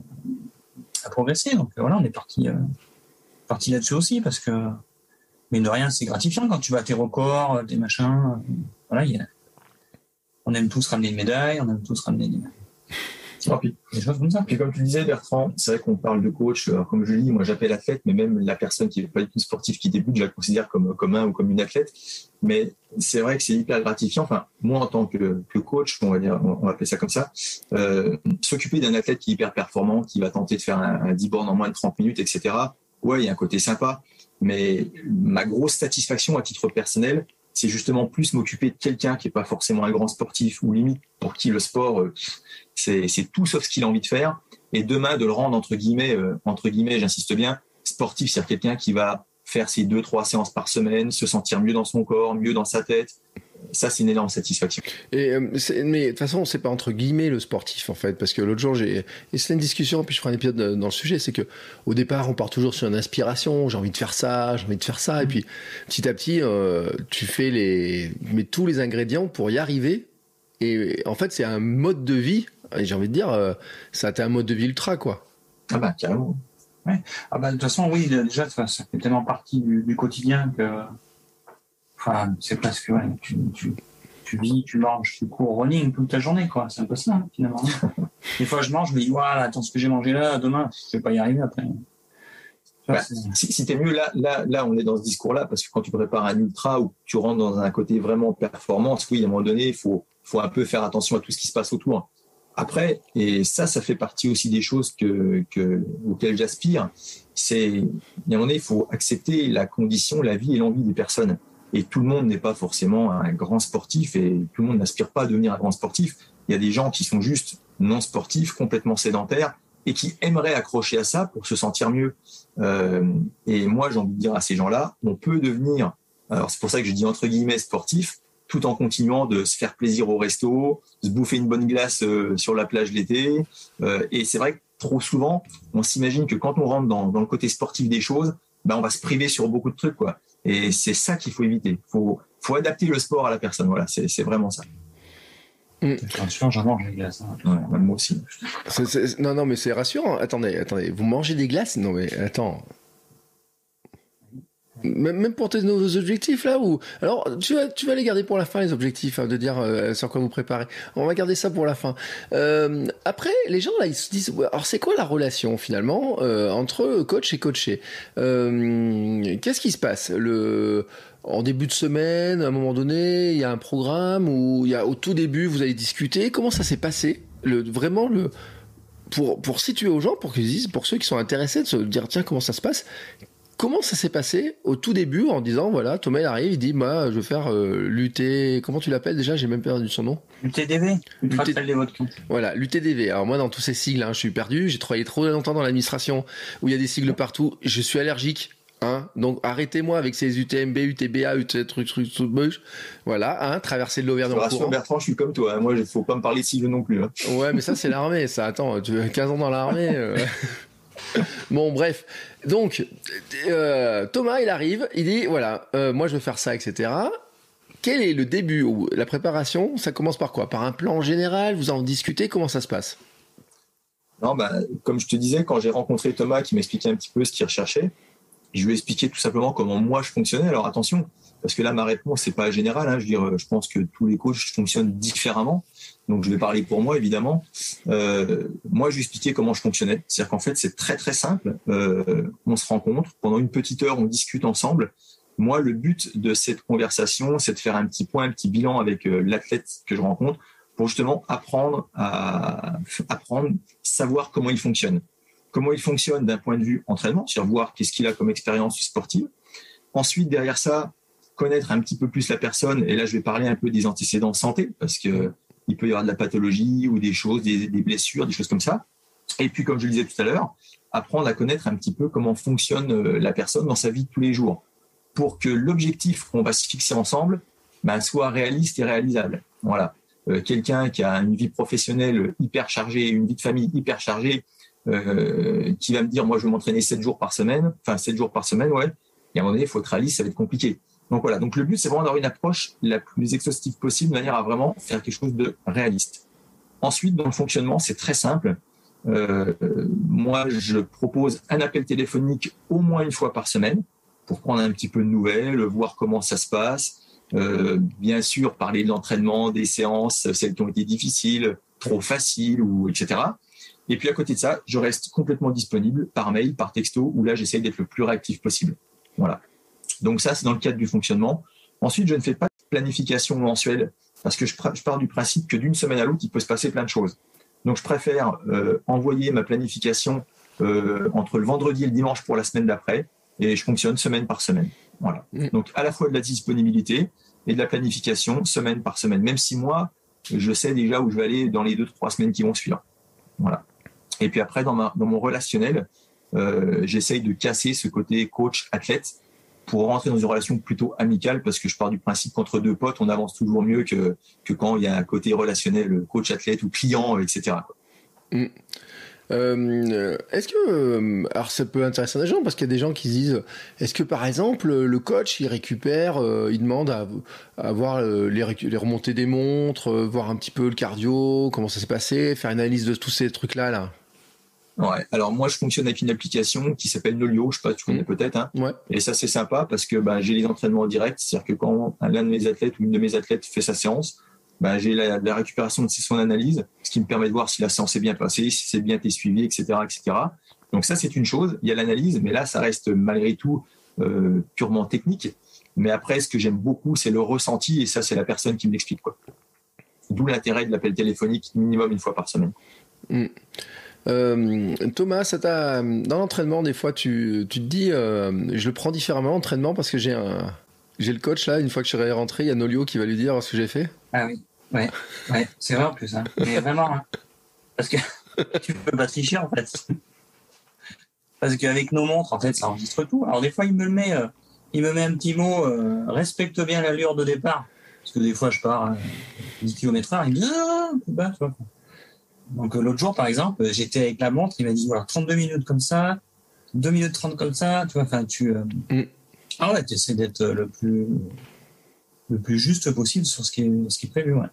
progresser. Donc voilà, on est parti là-dessus aussi parce que, mine de rien, c'est gratifiant quand tu vas à tes records, des machins. Voilà, on aime tous ramener une médaille, on aime tous ramener des choses comme ça. Puis comme tu disais, Bertrand, c'est vrai qu'on parle de coach. Alors, comme je dis, moi j'appelle athlète, mais même la personne qui n'est pas du tout sportive qui débute, je la considère comme un ou comme une athlète. Mais c'est vrai que c'est hyper gratifiant. Enfin, moi en tant que coach, on va appeler ça comme ça, s'occuper d'un athlète qui est hyper performant, qui va tenter de faire un 10 bornes en moins de 30 minutes, etc. Ouais, il y a un côté sympa. Mais ma grosse satisfaction à titre personnel, c'est justement plus m'occuper de quelqu'un qui n'est pas forcément un grand sportif ou limite pour qui le sport, c'est tout sauf ce qu'il a envie de faire. Et demain, de le rendre, entre guillemets, j'insiste bien, sportif, c'est-à-dire quelqu'un qui va faire ses 2-3 séances par semaine, se sentir mieux dans son corps, mieux dans sa tête. Ça, c'est une énorme satisfaction. Mais de toute façon, c'est pas entre guillemets le sportif, en fait, parce que l'autre jour, et c'était une discussion, puis je ferai un épisode dans le sujet, c'est que au départ, on part toujours sur une inspiration, j'ai envie de faire ça, et puis petit à petit, tu mets tous les ingrédients pour y arriver, et en fait, c'est un mode de vie, et j'ai envie de dire, ça a été un mode de vie ultra, quoi. Ah bah, carrément. Ouais. Ah bah, de toute façon, oui, déjà, ça fait tellement partie du quotidien que... Enfin, c'est presque, ouais, tu vis, tu manges, tu cours running toute ta journée, quoi. C'est un peu ça, finalement. Des fois, je mange, je me dis, voilà, attends, ce que j'ai mangé là, demain, je vais pas y arriver après. Si t'es mieux, là, on est dans ce discours-là, parce que quand tu prépares un ultra ou tu rentres dans un côté vraiment performance, oui, à un moment donné, il faut un peu faire attention à tout ce qui se passe autour. Après, et ça fait partie aussi des choses auxquelles j'aspire, c'est, à un moment donné, il faut accepter la condition, la vie et l'envie des personnes. Et tout le monde n'est pas forcément un grand sportif et tout le monde n'aspire pas à devenir un grand sportif. Il y a des gens qui sont juste non sportifs, complètement sédentaires et qui aimeraient accrocher à ça pour se sentir mieux. Et moi, j'ai envie de dire à ces gens-là, on peut devenir, alors c'est pour ça que je dis entre guillemets sportif, tout en continuant de se faire plaisir au resto, se bouffer une bonne glace sur la plage l'été. Et c'est vrai que trop souvent, on s'imagine que quand on rentre dans le côté sportif des choses, on va se priver sur beaucoup de trucs, quoi. Et c'est ça qu'il faut éviter. Faut adapter le sport à la personne. Voilà, c'est vraiment ça. Attention, j'en mange des glaces. Hein. Ouais, moi aussi. Non, mais c'est rassurant. Attendez. Vous mangez des glaces? Non, mais attends. Même pour nos objectifs là ou alors tu vas les garder pour la fin, les objectifs, de dire sur quoi vous préparez. On va garder ça pour la fin. Après, les gens là, ils se disent alors c'est quoi la relation finalement entre coach et coaché? Qu'est-ce qui se passe en début de semaine, à un moment donné, il y a un programme où au tout début vous allez discuter. Comment ça s'est passé? Pour situer aux gens, pour qu'ils disent, pour ceux qui sont intéressés de se dire tiens comment ça se passe. Comment ça s'est passé au tout début en disant voilà, Thomas il arrive, il dit moi je veux faire l'UT, comment tu l'appelles déjà, j'ai même perdu son nom. l'UTDV, Ultra Trail des Vosges. Voilà, l'UTDV. Alors moi dans tous ces sigles, je suis perdu, j'ai travaillé trop longtemps dans l'administration où il y a des sigles partout, je suis allergique. Donc arrêtez-moi avec ces UTMB, UTBA, trucs, voilà, traverser de l'Auvergne en courant. Bertrand, je suis comme toi, moi il faut pas me parler de sigles non plus. Ouais, mais ça c'est l'armée, ça. Attends, tu as 15 ans dans l'armée. Bon, bref. Donc, Thomas, il arrive, il dit, voilà, moi je veux faire ça, etc. Quel est le début ou la préparation? Ça commence par quoi? Par un plan général? Vous en discutez? Comment ça se passe? Non, comme je te disais, quand j'ai rencontré Thomas qui m'expliquait un petit peu ce qu'il recherchait, je lui ai expliqué tout simplement comment moi je fonctionnais. Alors attention, parce que là, ma réponse, c'est pas générale. Je pense que tous les coachs fonctionnent différemment. Donc, je vais parler pour moi, évidemment. Moi, je lui ai expliqué comment je fonctionnais. C'est-à-dire qu'en fait, c'est très, très simple. On se rencontre. Pendant une petite heure, on discute ensemble. Moi, le but de cette conversation, c'est de faire un petit point, un petit bilan avec l'athlète que je rencontre pour justement apprendre, savoir comment il fonctionne. Comment il fonctionne d'un point de vue entraînement, c'est-à-dire voir qu'est-ce qu'il a comme expérience sportive. Ensuite, derrière ça, connaître un petit peu plus la personne. Et là, je vais parler un peu des antécédents santé parce que il peut y avoir de la pathologie ou des choses, des blessures, des choses comme ça. Et puis, comme je le disais tout à l'heure, apprendre à connaître un petit peu comment fonctionne la personne dans sa vie de tous les jours pour que l'objectif qu'on va se fixer ensemble soit réaliste et réalisable. Voilà. Quelqu'un qui a une vie professionnelle hyper chargée, une vie de famille hyper chargée, qui va me dire, moi, je vais m'entraîner 7 jours par semaine, ouais. Et à un moment donné, il faut être réaliste, ça va être compliqué. Donc voilà. Donc le but, c'est vraiment d'avoir une approche la plus exhaustive possible, de manière à vraiment faire quelque chose de réaliste. Ensuite, dans le fonctionnement, c'est très simple. Moi, je propose un appel téléphonique au moins une fois par semaine pour prendre un petit peu de nouvelles, voir comment ça se passe. Bien sûr, parler de l'entraînement, des séances, celles qui ont été difficiles, trop faciles, etc. Et puis à côté de ça, je reste complètement disponible par mail, par texto, où là, j'essaye d'être le plus réactif possible. Voilà. Donc ça, c'est dans le cadre du fonctionnement. Ensuite, je ne fais pas de planification mensuelle parce que je pars du principe que d'une semaine à l'autre, il peut se passer plein de choses. Donc, je préfère envoyer ma planification entre le vendredi et le dimanche pour la semaine d'après et je fonctionne semaine par semaine. Voilà. Donc, à la fois de la disponibilité et de la planification semaine par semaine, même si moi, je sais déjà où je vais aller dans les 2-3 semaines qui vont suivre. Voilà. Et puis après, dans mon relationnel, j'essaye de casser ce côté coach-athlète pour rentrer dans une relation plutôt amicale parce que je pars du principe qu'entre deux potes, on avance toujours mieux que quand il y a un côté relationnel, coach-athlète ou client, etc. Est-ce que, alors ça peut intéresser des gens parce qu'il y a des gens qui se disent, est-ce que par exemple le coach il récupère, il demande à voir les remontées des montres, voir un petit peu le cardio, comment ça s'est passé, faire une analyse de tous ces trucs-là là. Ouais. Alors moi je fonctionne avec une application qui s'appelle Nolio, je sais pas, tu connais peut-être, hein. Ouais. Et ça c'est sympa parce que j'ai les entraînements en direct, c'est-à-dire que quand l'un de mes athlètes ou une de mes athlètes fait sa séance, j'ai la récupération de son analyse, ce qui me permet de voir si la séance est bien passée, si c'est bien été suivi, etc., etc. Donc ça c'est une chose. Il y a l'analyse, mais là ça reste malgré tout purement technique. Mais après ce que j'aime beaucoup c'est le ressenti et ça c'est la personne qui me l'explique quoi. D'où l'intérêt de l'appel téléphonique minimum une fois par semaine. Thomas, dans l'entraînement, des fois, tu te dis, je le prends différemment l'entraînement parce que j'ai le coach là. Une fois que je serai rentré, il y a Nolio qui va lui dire ce que j'ai fait. Ah oui, ouais, c'est vrai en plus, hein. Mais vraiment, hein. Parce que tu peux pas tricher en fait. Parce qu'avec nos montres, en fait, ça enregistre tout. Alors des fois, il me met un petit mot, respecte bien l'allure de départ. Parce que des fois, je pars 10 km/h, il me dit plus bas, tu vois. Donc l'autre jour, par exemple, j'étais avec la montre, il m'a dit voilà, 32 minutes comme ça, 2 minutes 30 comme ça, tu vois, enfin ah ouais, tu essaies d'être le plus juste possible sur ce qui est prévu, ouais.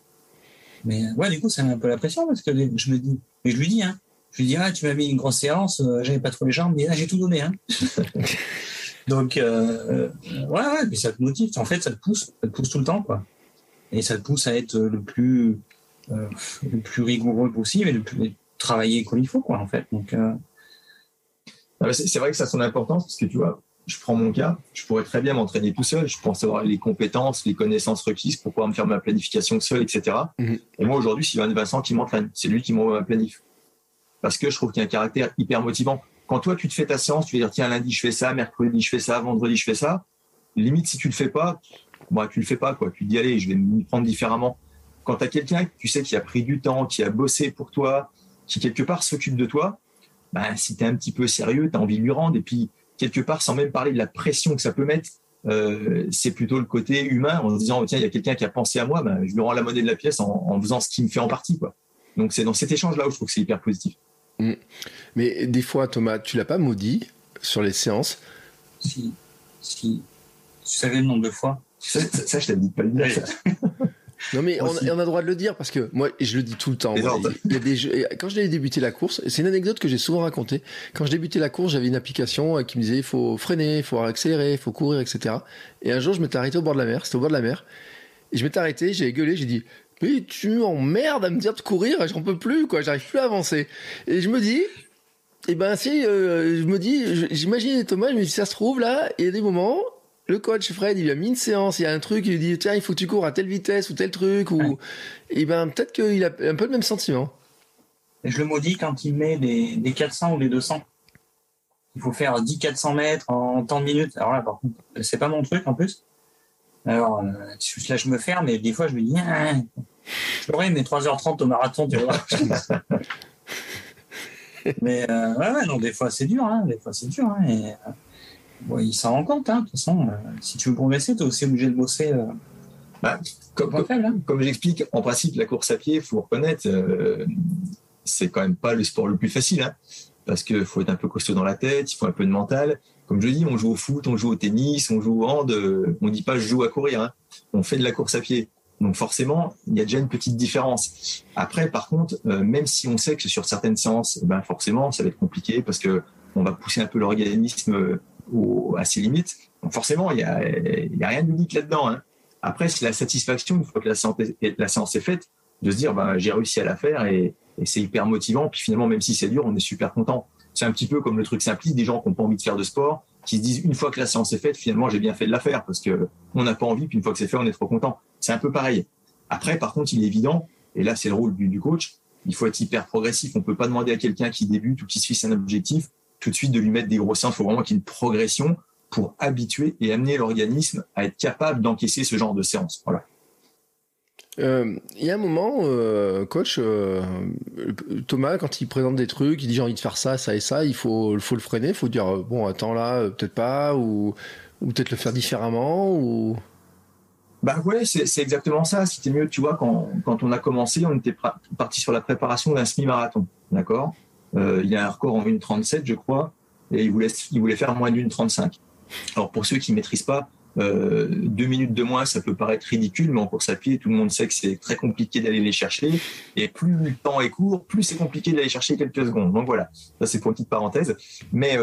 Mais ouais, du coup, ça met un peu la pression parce que je me dis, mais je lui dis, tu m'as mis une grosse séance, j'avais pas trop les jambes, mais là j'ai tout donné, hein. Donc ouais, mais ça te motive, en fait, ça te pousse tout le temps, quoi. Et ça te pousse à être le plus rigoureux possible et le plus travailler comme il faut, quoi, en fait. Donc c'est vrai que ça a son importance parce que tu vois, je prends mon cas, je pourrais très bien m'entraîner tout seul, je pense avoir les compétences, les connaissances requises pour pouvoir me faire ma planification seul, etc. Et moi aujourd'hui, c'est Vincent qui m'entraîne, c'est lui qui m'envoie ma planif parce que je trouve qu'il y a un caractère hyper motivant. Quand toi tu te fais ta séance, tu vas dire tiens, lundi je fais ça, mercredi je fais ça, vendredi je fais ça, limite si tu le fais pas, tu le fais pas, quoi. Tu te dis allez, je vais m'y prendre différemment. Quand tu as quelqu'un que tu sais qui a pris du temps, qui a bossé pour toi, qui quelque part s'occupe de toi, si tu es un petit peu sérieux, tu as envie de lui rendre. Et puis, quelque part, sans même parler de la pression que ça peut mettre, c'est plutôt le côté humain en se disant tiens, il y a quelqu'un qui a pensé à moi, je lui rends la monnaie de la pièce en faisant ce qu'il me fait en partie, quoi. Donc, c'est dans cet échange-là où je trouve que c'est hyper positif. Mais des fois, Thomas, tu l'as pas maudit sur les séances? Si. Tu savais le nombre de fois? Ça je t'avais dit de pas le dire. Non mais on a le droit de le dire parce que moi je le dis tout le temps. Il y a des jeux, quand j'ai débuté la course, c'est une anecdote que j'ai souvent racontée. Quand je débutais la course, j'avais une application qui me disait il faut freiner, il faut accélérer, il faut courir, etc. Et un jour je m'étais arrêté au bord de la mer. C'était au bord de la mer. Et je m'étais arrêté, j'ai gueulé, j'ai dit mais tu m'emmerdes à me dire de courir, j'en peux plus quoi, j'arrive plus à avancer. Et je me dis j'imagine Thomas, je me dis ça se trouve là, il y a des moments. Le coach Fred, il lui a mis une séance, il y a un truc, il lui dit tiens, il faut que tu cours à telle vitesse ou tel truc, ou et peut-être qu'il a un peu le même sentiment. Et je le maudis quand il met des 400 ou des 200. Il faut faire 10 400 mètres en tant de minutes. Alors là, par contre, c'est pas mon truc en plus. Alors là, je me ferme, mais des fois, je me dis je l'aurais aimé 3h30 au marathon, tu vois. Mais non, des fois, c'est dur, hein. Et, il s'en rend compte, hein. De toute façon, si tu veux progresser, tu es aussi obligé de bosser. Comme j'explique, en principe, la course à pied, il faut reconnaître, c'est quand même pas le sport le plus facile, hein, parce qu'il faut être un peu costaud dans la tête, il faut un peu de mental. Comme je dis, on joue au foot, on joue au tennis, on joue au hand, on dit pas je joue à courir, hein. On fait de la course à pied. Donc forcément, il y a déjà une petite différence. Après, par contre, même si on sait que sur certaines séances, forcément, ça va être compliqué parce que on va pousser un peu l'organisme à ses limites. Donc forcément, il y a rien d'unique là-dedans. Hein. Après, c'est la satisfaction, une fois que la séance est faite, de se dire j'ai réussi à la faire et c'est hyper motivant. Puis finalement, même si c'est dur, on est super content. C'est un petit peu comme le truc simpliste, des gens qui n'ont pas envie de faire de sport, qui se disent une fois que la séance est faite, finalement j'ai bien fait de la faire parce que on n'a pas envie, puis une fois que c'est fait, on est trop content. C'est un peu pareil. Après, par contre, il est évident, et là c'est le rôle du coach, il faut être hyper progressif. On peut pas demander à quelqu'un qui débute ou qui se fixe un objectif tout de suite de lui mettre des gros séances. Il faut vraiment qu'il y ait une progression pour habituer et amener l'organisme à être capable d'encaisser ce genre de séance. Voilà. Il y a un moment, coach, Thomas, quand il présente des trucs, il dit j'ai envie de faire ça, ça et ça, il faut le freiner, il faut dire bon attends là, peut-être pas, ou peut-être le faire différemment, ou... Ouais, c'est exactement ça. C'était mieux, tu vois, quand on a commencé, on était parti sur la préparation d'un semi-marathon, d'accord. Il y a un record en 1,37, je crois, et il voulait faire moins d'1,35. Alors pour ceux qui maîtrisent pas, 2 minutes de moins, ça peut paraître ridicule, mais en course à pied, tout le monde sait que c'est très compliqué d'aller les chercher. Et plus le temps est court, plus c'est compliqué d'aller chercher quelques secondes. Donc voilà, ça c'est pour une petite parenthèse. Mais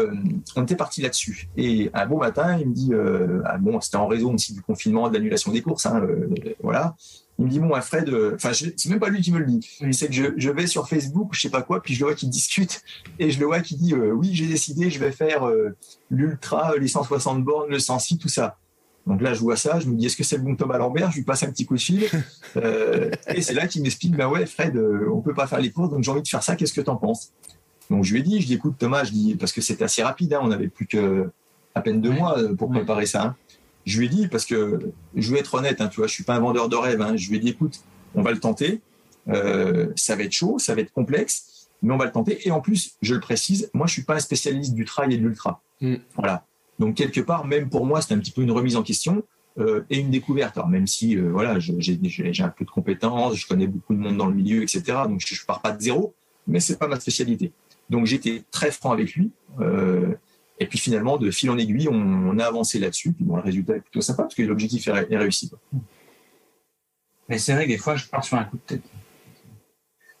on était parti là-dessus. Et un bon matin, il me dit, c'était en raison aussi du confinement, de l'annulation des courses, voilà. Il me dit Fred, c'est même pas lui qui me le dit. C'est que je vais sur Facebook, je sais pas quoi, puis je le vois qu'il discute et je le vois qu'il dit oui, j'ai décidé, je vais faire l'ultra, les 160 bornes, le 106, tout ça. Donc là, je vois ça, je me dis, est-ce que c'est le bon Thomas Lambert? Je lui passe un petit coup de fil. Et c'est là qu'il m'explique, Fred, on peut pas faire les courses, donc j'ai envie de faire ça, qu'est-ce que t'en penses? Donc je lui ai dit, écoute Thomas, parce que c'était assez rapide, on n'avait plus à peine 2 mois pour préparer ça. Hein. Je lui ai dit, parce que je vais être honnête, tu vois, je suis pas un vendeur de rêve, je lui ai dit, écoute, on va le tenter, ça va être chaud, ça va être complexe, mais on va le tenter. Et en plus, je le précise, moi je suis pas un spécialiste du trail et de l'ultra. Voilà. Donc, quelque part, même pour moi, c'est un petit peu une remise en question et une découverte. Alors, même si, j'ai un peu de compétences, je connais beaucoup de monde dans le milieu, etc. Donc, je pars pas de zéro, mais c'est pas ma spécialité. Donc, j'étais très franc avec lui. Et puis, finalement, de fil en aiguille, on a avancé là-dessus. Puis, le résultat est plutôt sympa parce que l'objectif est réussi. Quoi. Mais c'est vrai que des fois, je pars sur un coup de tête.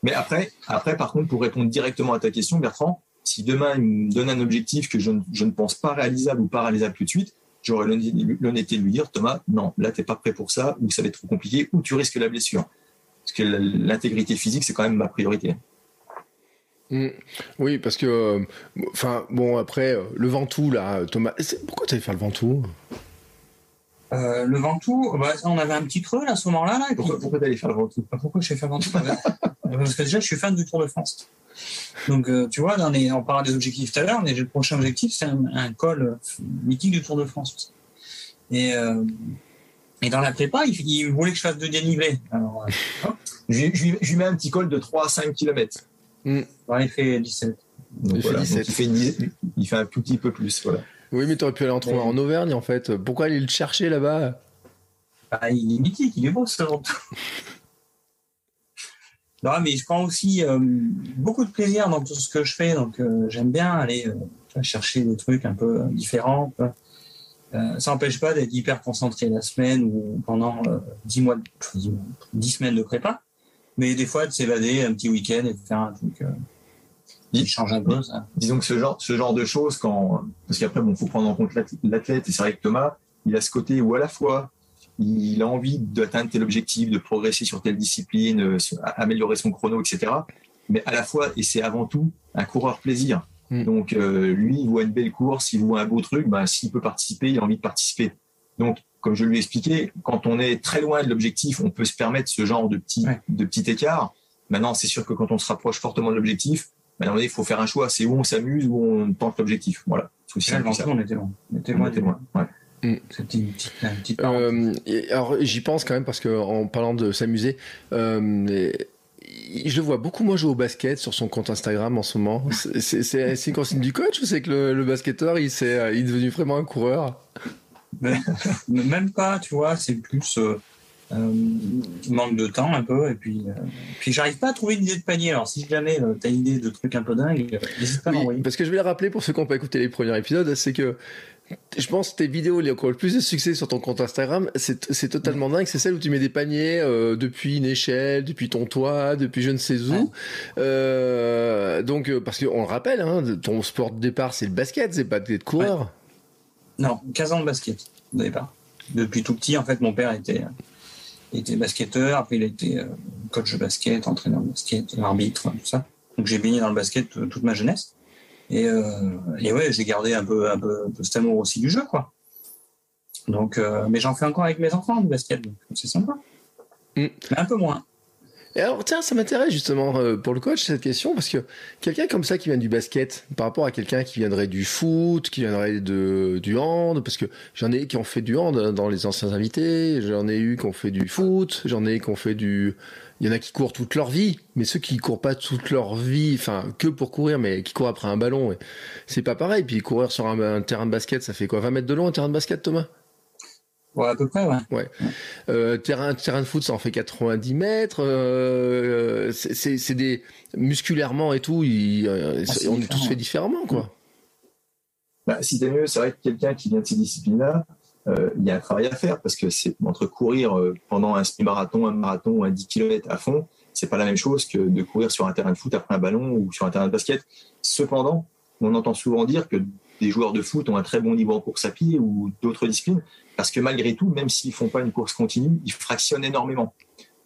Mais après, par contre, pour répondre directement à ta question, Bertrand, si demain, il me donne un objectif que je ne pense pas réalisable ou pas réalisable tout de suite, j'aurai l'honnêteté de lui dire, Thomas, non, là, tu n'es pas prêt pour ça, ou ça va être trop compliqué, ou tu risques la blessure. Parce que l'intégrité physique, c'est quand même ma priorité. Oui, parce que, après, le Ventoux, là, Thomas, pourquoi tu allais faire le Ventoux? Le Ventoux, on avait un petit creux là, à ce moment-là. Et pourquoi tu allais faire le Ventoux? Pourquoi je vais faire le Ventoux? Parce que déjà, je suis fan du Tour de France. Donc, tu vois, on parlait des objectifs tout à l'heure, mais le prochain objectif, c'est un col mythique du Tour de France. Et dans la prépa, il voulait que je fasse de dénivelé. Alors, je lui mets un petit col de 3 à 5 km. Il fait 17. Donc, voilà. Il fait un tout petit peu plus. Voilà. Oui, mais tu aurais pu aller en trouver en Auvergne, en fait. Pourquoi aller le chercher là-bas? Il est mythique, il est beau, ce Ventoux. Non, mais je prends aussi beaucoup de plaisir dans tout ce que je fais, donc j'aime bien aller chercher des trucs un peu différents. Ça n'empêche pas d'être hyper concentré la semaine ou pendant 10 semaines de prépa, mais des fois de s'évader un petit week-end et de faire un truc qui change un peu. Ça. Disons que ce genre de choses, parce qu'après, faut prendre en compte l'athlète, et c'est vrai que Thomas, il a ce côté où à la fois, il a envie d'atteindre tel objectif, de progresser sur telle discipline, améliorer son chrono, etc. Mais à la fois, et c'est avant tout, un coureur plaisir. Donc, lui, il voit une belle course, il voit un beau truc, s'il peut participer, il a envie de participer. Donc, comme je lui ai expliqué, quand on est très loin de l'objectif, on peut se permettre ce genre de petit écart. Maintenant, c'est sûr que quand on se rapproche fortement de l'objectif, il faut faire un choix. C'est où on s'amuse, où on tente l'objectif. Voilà. On était loin. Ouais. C'était une petite alors j'y pense quand même parce que en parlant de s'amuser, je le vois beaucoup moins jouer au basket sur son compte Instagram en ce moment. C'est une consigne du coach ou c'est que le basketteur il est devenu vraiment un coureur? Même pas, tu vois, c'est plus manque de temps un peu et puis j'arrive pas à trouver une idée de panier. Alors si jamais t'as une idée de truc un peu dingue, n'hésite pas à m'envoyer. Parce que je vais le rappeler pour ceux qui n'ont pas écouté les premiers épisodes, c'est que je pense que tes vidéos qui ont le plus de succès sur ton compte Instagram, c'est totalement dingue. C'est celle où tu mets des paniers depuis une échelle, depuis ton toit, depuis je ne sais où. Donc, parce qu'on le rappelle, hein, ton sport de départ, c'est le basket, c'est pas d'être coureur. Ouais. Non, 15 ans de basket au départ. Depuis tout petit, en fait, mon père était basketteur. Après, il a été coach de basket, entraîneur de basket, arbitre, tout ça. Donc, j'ai baigné dans le basket toute ma jeunesse. Et ouais, j'ai gardé un peu cet amour aussi du jeu, quoi. Donc, mais j'en fais encore avec mes enfants du basket, donc c'est sympa. Mais un peu moins. Et alors, tiens, ça m'intéresse justement pour le coach cette question, parce que quelqu'un comme ça qui vient du basket, par rapport à quelqu'un qui viendrait du foot, qui viendrait du hand, parce que j'en ai qui ont fait du hand dans les anciens invités, j'en ai eu qui ont fait du foot, j'en ai qui ont fait il y en a qui courent toute leur vie, mais ceux qui courent pas toute leur vie, enfin que pour courir, mais qui courent après un ballon, c'est pas pareil. Puis courir sur un terrain de basket, ça fait quoi, 20 mètres de long un terrain de basket, Thomas? Ouais, à peu près, ouais. Terrain de foot, ça en fait 90 mètres. C'est des musculairement et tout, on est tous fait différemment, quoi. Bah, si t'es mieux, c'est vrai que quelqu'un qui vient de ces disciplines-là, il y a un travail à faire parce que c'est entre courir pendant un semi-marathon, un marathon ou un 10 km à fond, c'est pas la même chose que de courir sur un terrain de foot après un ballon ou sur un terrain de basket. Cependant, on entend souvent dire que des joueurs de foot ont un très bon niveau en course à pied ou d'autres disciplines parce que malgré tout, même s'ils font pas une course continue, ils fractionnent énormément.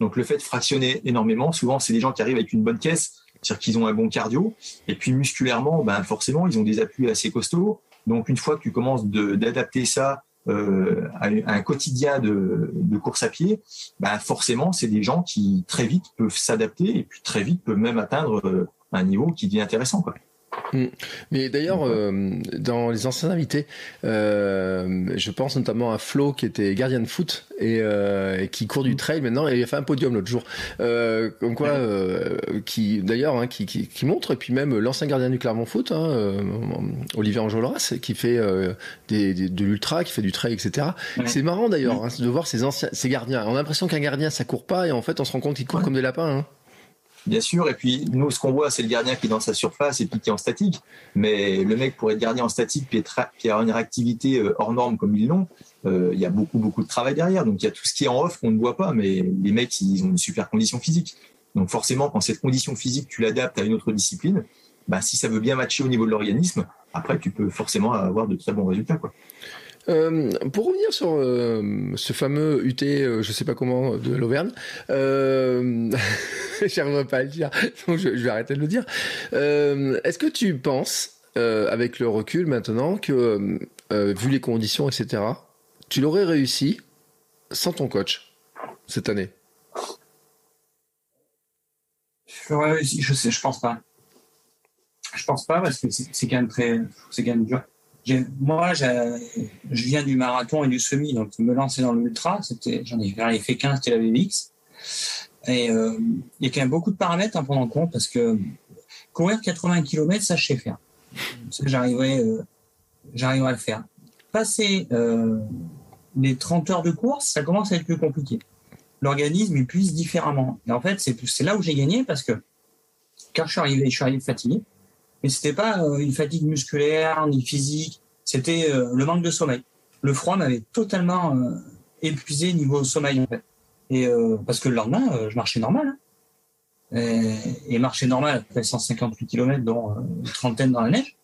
Donc le fait de fractionner énormément, souvent c'est des gens qui arrivent avec une bonne caisse, c'est-à-dire qu'ils ont un bon cardio et puis musculairement, ben forcément ils ont des appuis assez costauds. Donc une fois que tu commences d'adapter ça à un quotidien de course à pied, ben forcément c'est des gens qui très vite peuvent s'adapter et puis très vite peuvent même atteindre un niveau qui devient intéressant, quoi. Mais d'ailleurs, dans les anciens invités, je pense notamment à Flo qui était gardien de foot et qui court du trail maintenant, et il a fait un podium l'autre jour. Comme quoi, qui d'ailleurs, hein, qui montre, et puis même l'ancien gardien du Clermont Foot, Olivier Enjolras, qui fait de l'ultra, qui fait du trail, etc. Ouais. C'est marrant d'ailleurs de voir ces gardiens. On a l'impression qu'un gardien ça court pas, et en fait on se rend compte qu'ils courent comme des lapins. Hein. Bien sûr, et puis nous, ce qu'on voit, c'est le gardien qui est dans sa surface et puis qui est en statique. Mais le mec, pour être gardien en statique puis avoir une réactivité hors norme comme ils l'ont, il y a beaucoup de travail derrière. Donc il y a tout ce qui est en off qu'on ne voit pas, mais les mecs, ils ont une super condition physique. Donc forcément, quand cette condition physique, tu l'adaptes à une autre discipline, bah, si ça veut bien matcher au niveau de l'organisme, après, tu peux forcément avoir de très bons résultats, quoi. Pour revenir sur ce fameux UT, je sais pas comment, de l'Auvergne, j'arriverai pas à le dire, donc je vais arrêter de le dire. Est-ce que tu penses, avec le recul maintenant, que vu les conditions, etc., tu l'aurais réussi sans ton coach cette année? Je l'aurais réussi, je pense pas. Je pense pas parce que c'est quand même dur. Moi, je viens du marathon et du semi, donc me lancer dans l'ultra, j'en ai fait 15, c'était la BMX. Et il y a quand même beaucoup de paramètres à prendre en compte parce que courir 80 km, ça je sais faire. Ça, j'arriverai à le faire. Passer les 30 heures de course, ça commence à être plus compliqué. L'organisme il puise différemment. Et en fait, c'est là où j'ai gagné parce que quand je suis arrivé fatigué. Mais c'était pas une fatigue musculaire ni physique, c'était le manque de sommeil. Le froid m'avait totalement épuisé niveau sommeil en fait. Et parce que le lendemain, je marchais normal. Hein. Et marcher normal après 158 km, dont une trentaine dans la neige.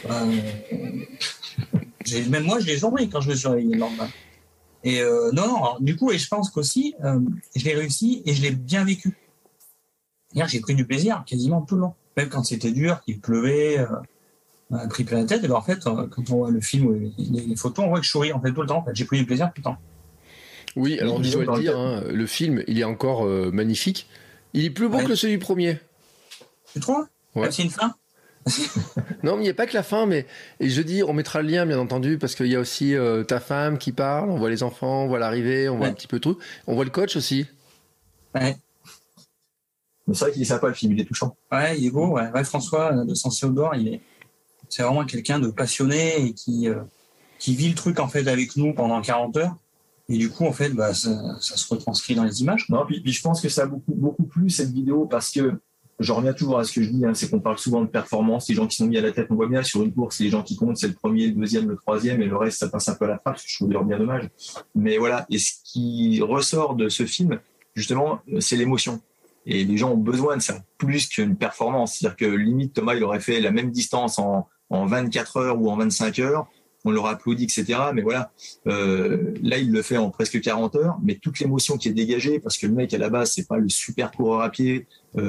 Même moi, je l'ai journé quand je me suis réveillé le lendemain. Et non, du coup, et je pense qu'aussi, je l'ai réussi et je l'ai bien vécu. Hier, j'ai pris du plaisir quasiment tout le long. Même quand c'était dur, qu'il pleuvait, pris plein la tête, et ben en fait, quand on voit le film ou les photos, on voit que je souris en fait tout le temps. En fait, j'ai pris du plaisir tout le temps. Oui, alors je dois le dire, hein, le film, il est encore magnifique. Il est plus beau que celui du premier. Tu trouves? Ouais. C'est une fin. Non, mais il n'y a pas que la fin, mais et je dis, on mettra le lien, bien entendu, parce qu'il y a aussi ta femme qui parle, on voit les enfants, on voit l'arrivée, on voit un petit peu tout. On voit le coach aussi. Ouais. C'est vrai qu'il est sympa, le film, il est touchant. Ouais, il est beau. Ouais, François de Sensei Outdoor, c'est vraiment quelqu'un de passionné et qui vit le truc en fait avec nous pendant 40 heures. Et du coup, en fait, ça se retranscrit dans les images. Non, puis je pense que ça a beaucoup plu cette vidéo parce que je reviens toujours à ce que je dis, hein, c'est qu'on parle souvent de performance. Les gens qui sont mis à la tête, on voit bien sur une course, les gens qui comptent, c'est le premier, le deuxième, le troisième, et le reste, ça passe un peu à la trappe, je trouve bien dommage. Mais voilà, et ce qui ressort de ce film, justement, c'est l'émotion. Et les gens ont besoin de ça, plus qu'une performance. C'est-à-dire que limite, Thomas, il aurait fait la même distance en 24 heures ou en 25 heures, on l'aurait applaudi, etc. Mais voilà, là, il le fait en presque 40 heures, mais toute l'émotion qui est dégagée, parce que le mec, à la base, c'est pas le super coureur à pied,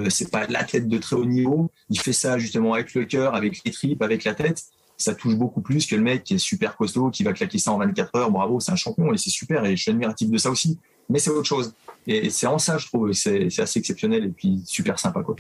c'est pas l'athlète de très haut niveau, il fait ça justement avec le cœur, avec les tripes, avec la tête. Ça touche beaucoup plus que le mec qui est super costaud, qui va claquer ça en 24 heures. Bravo, c'est un champion et c'est super et je suis admiratif de ça aussi. Mais c'est autre chose. Et c'est en ça, je trouve, c'est assez exceptionnel et puis super sympa, quoi.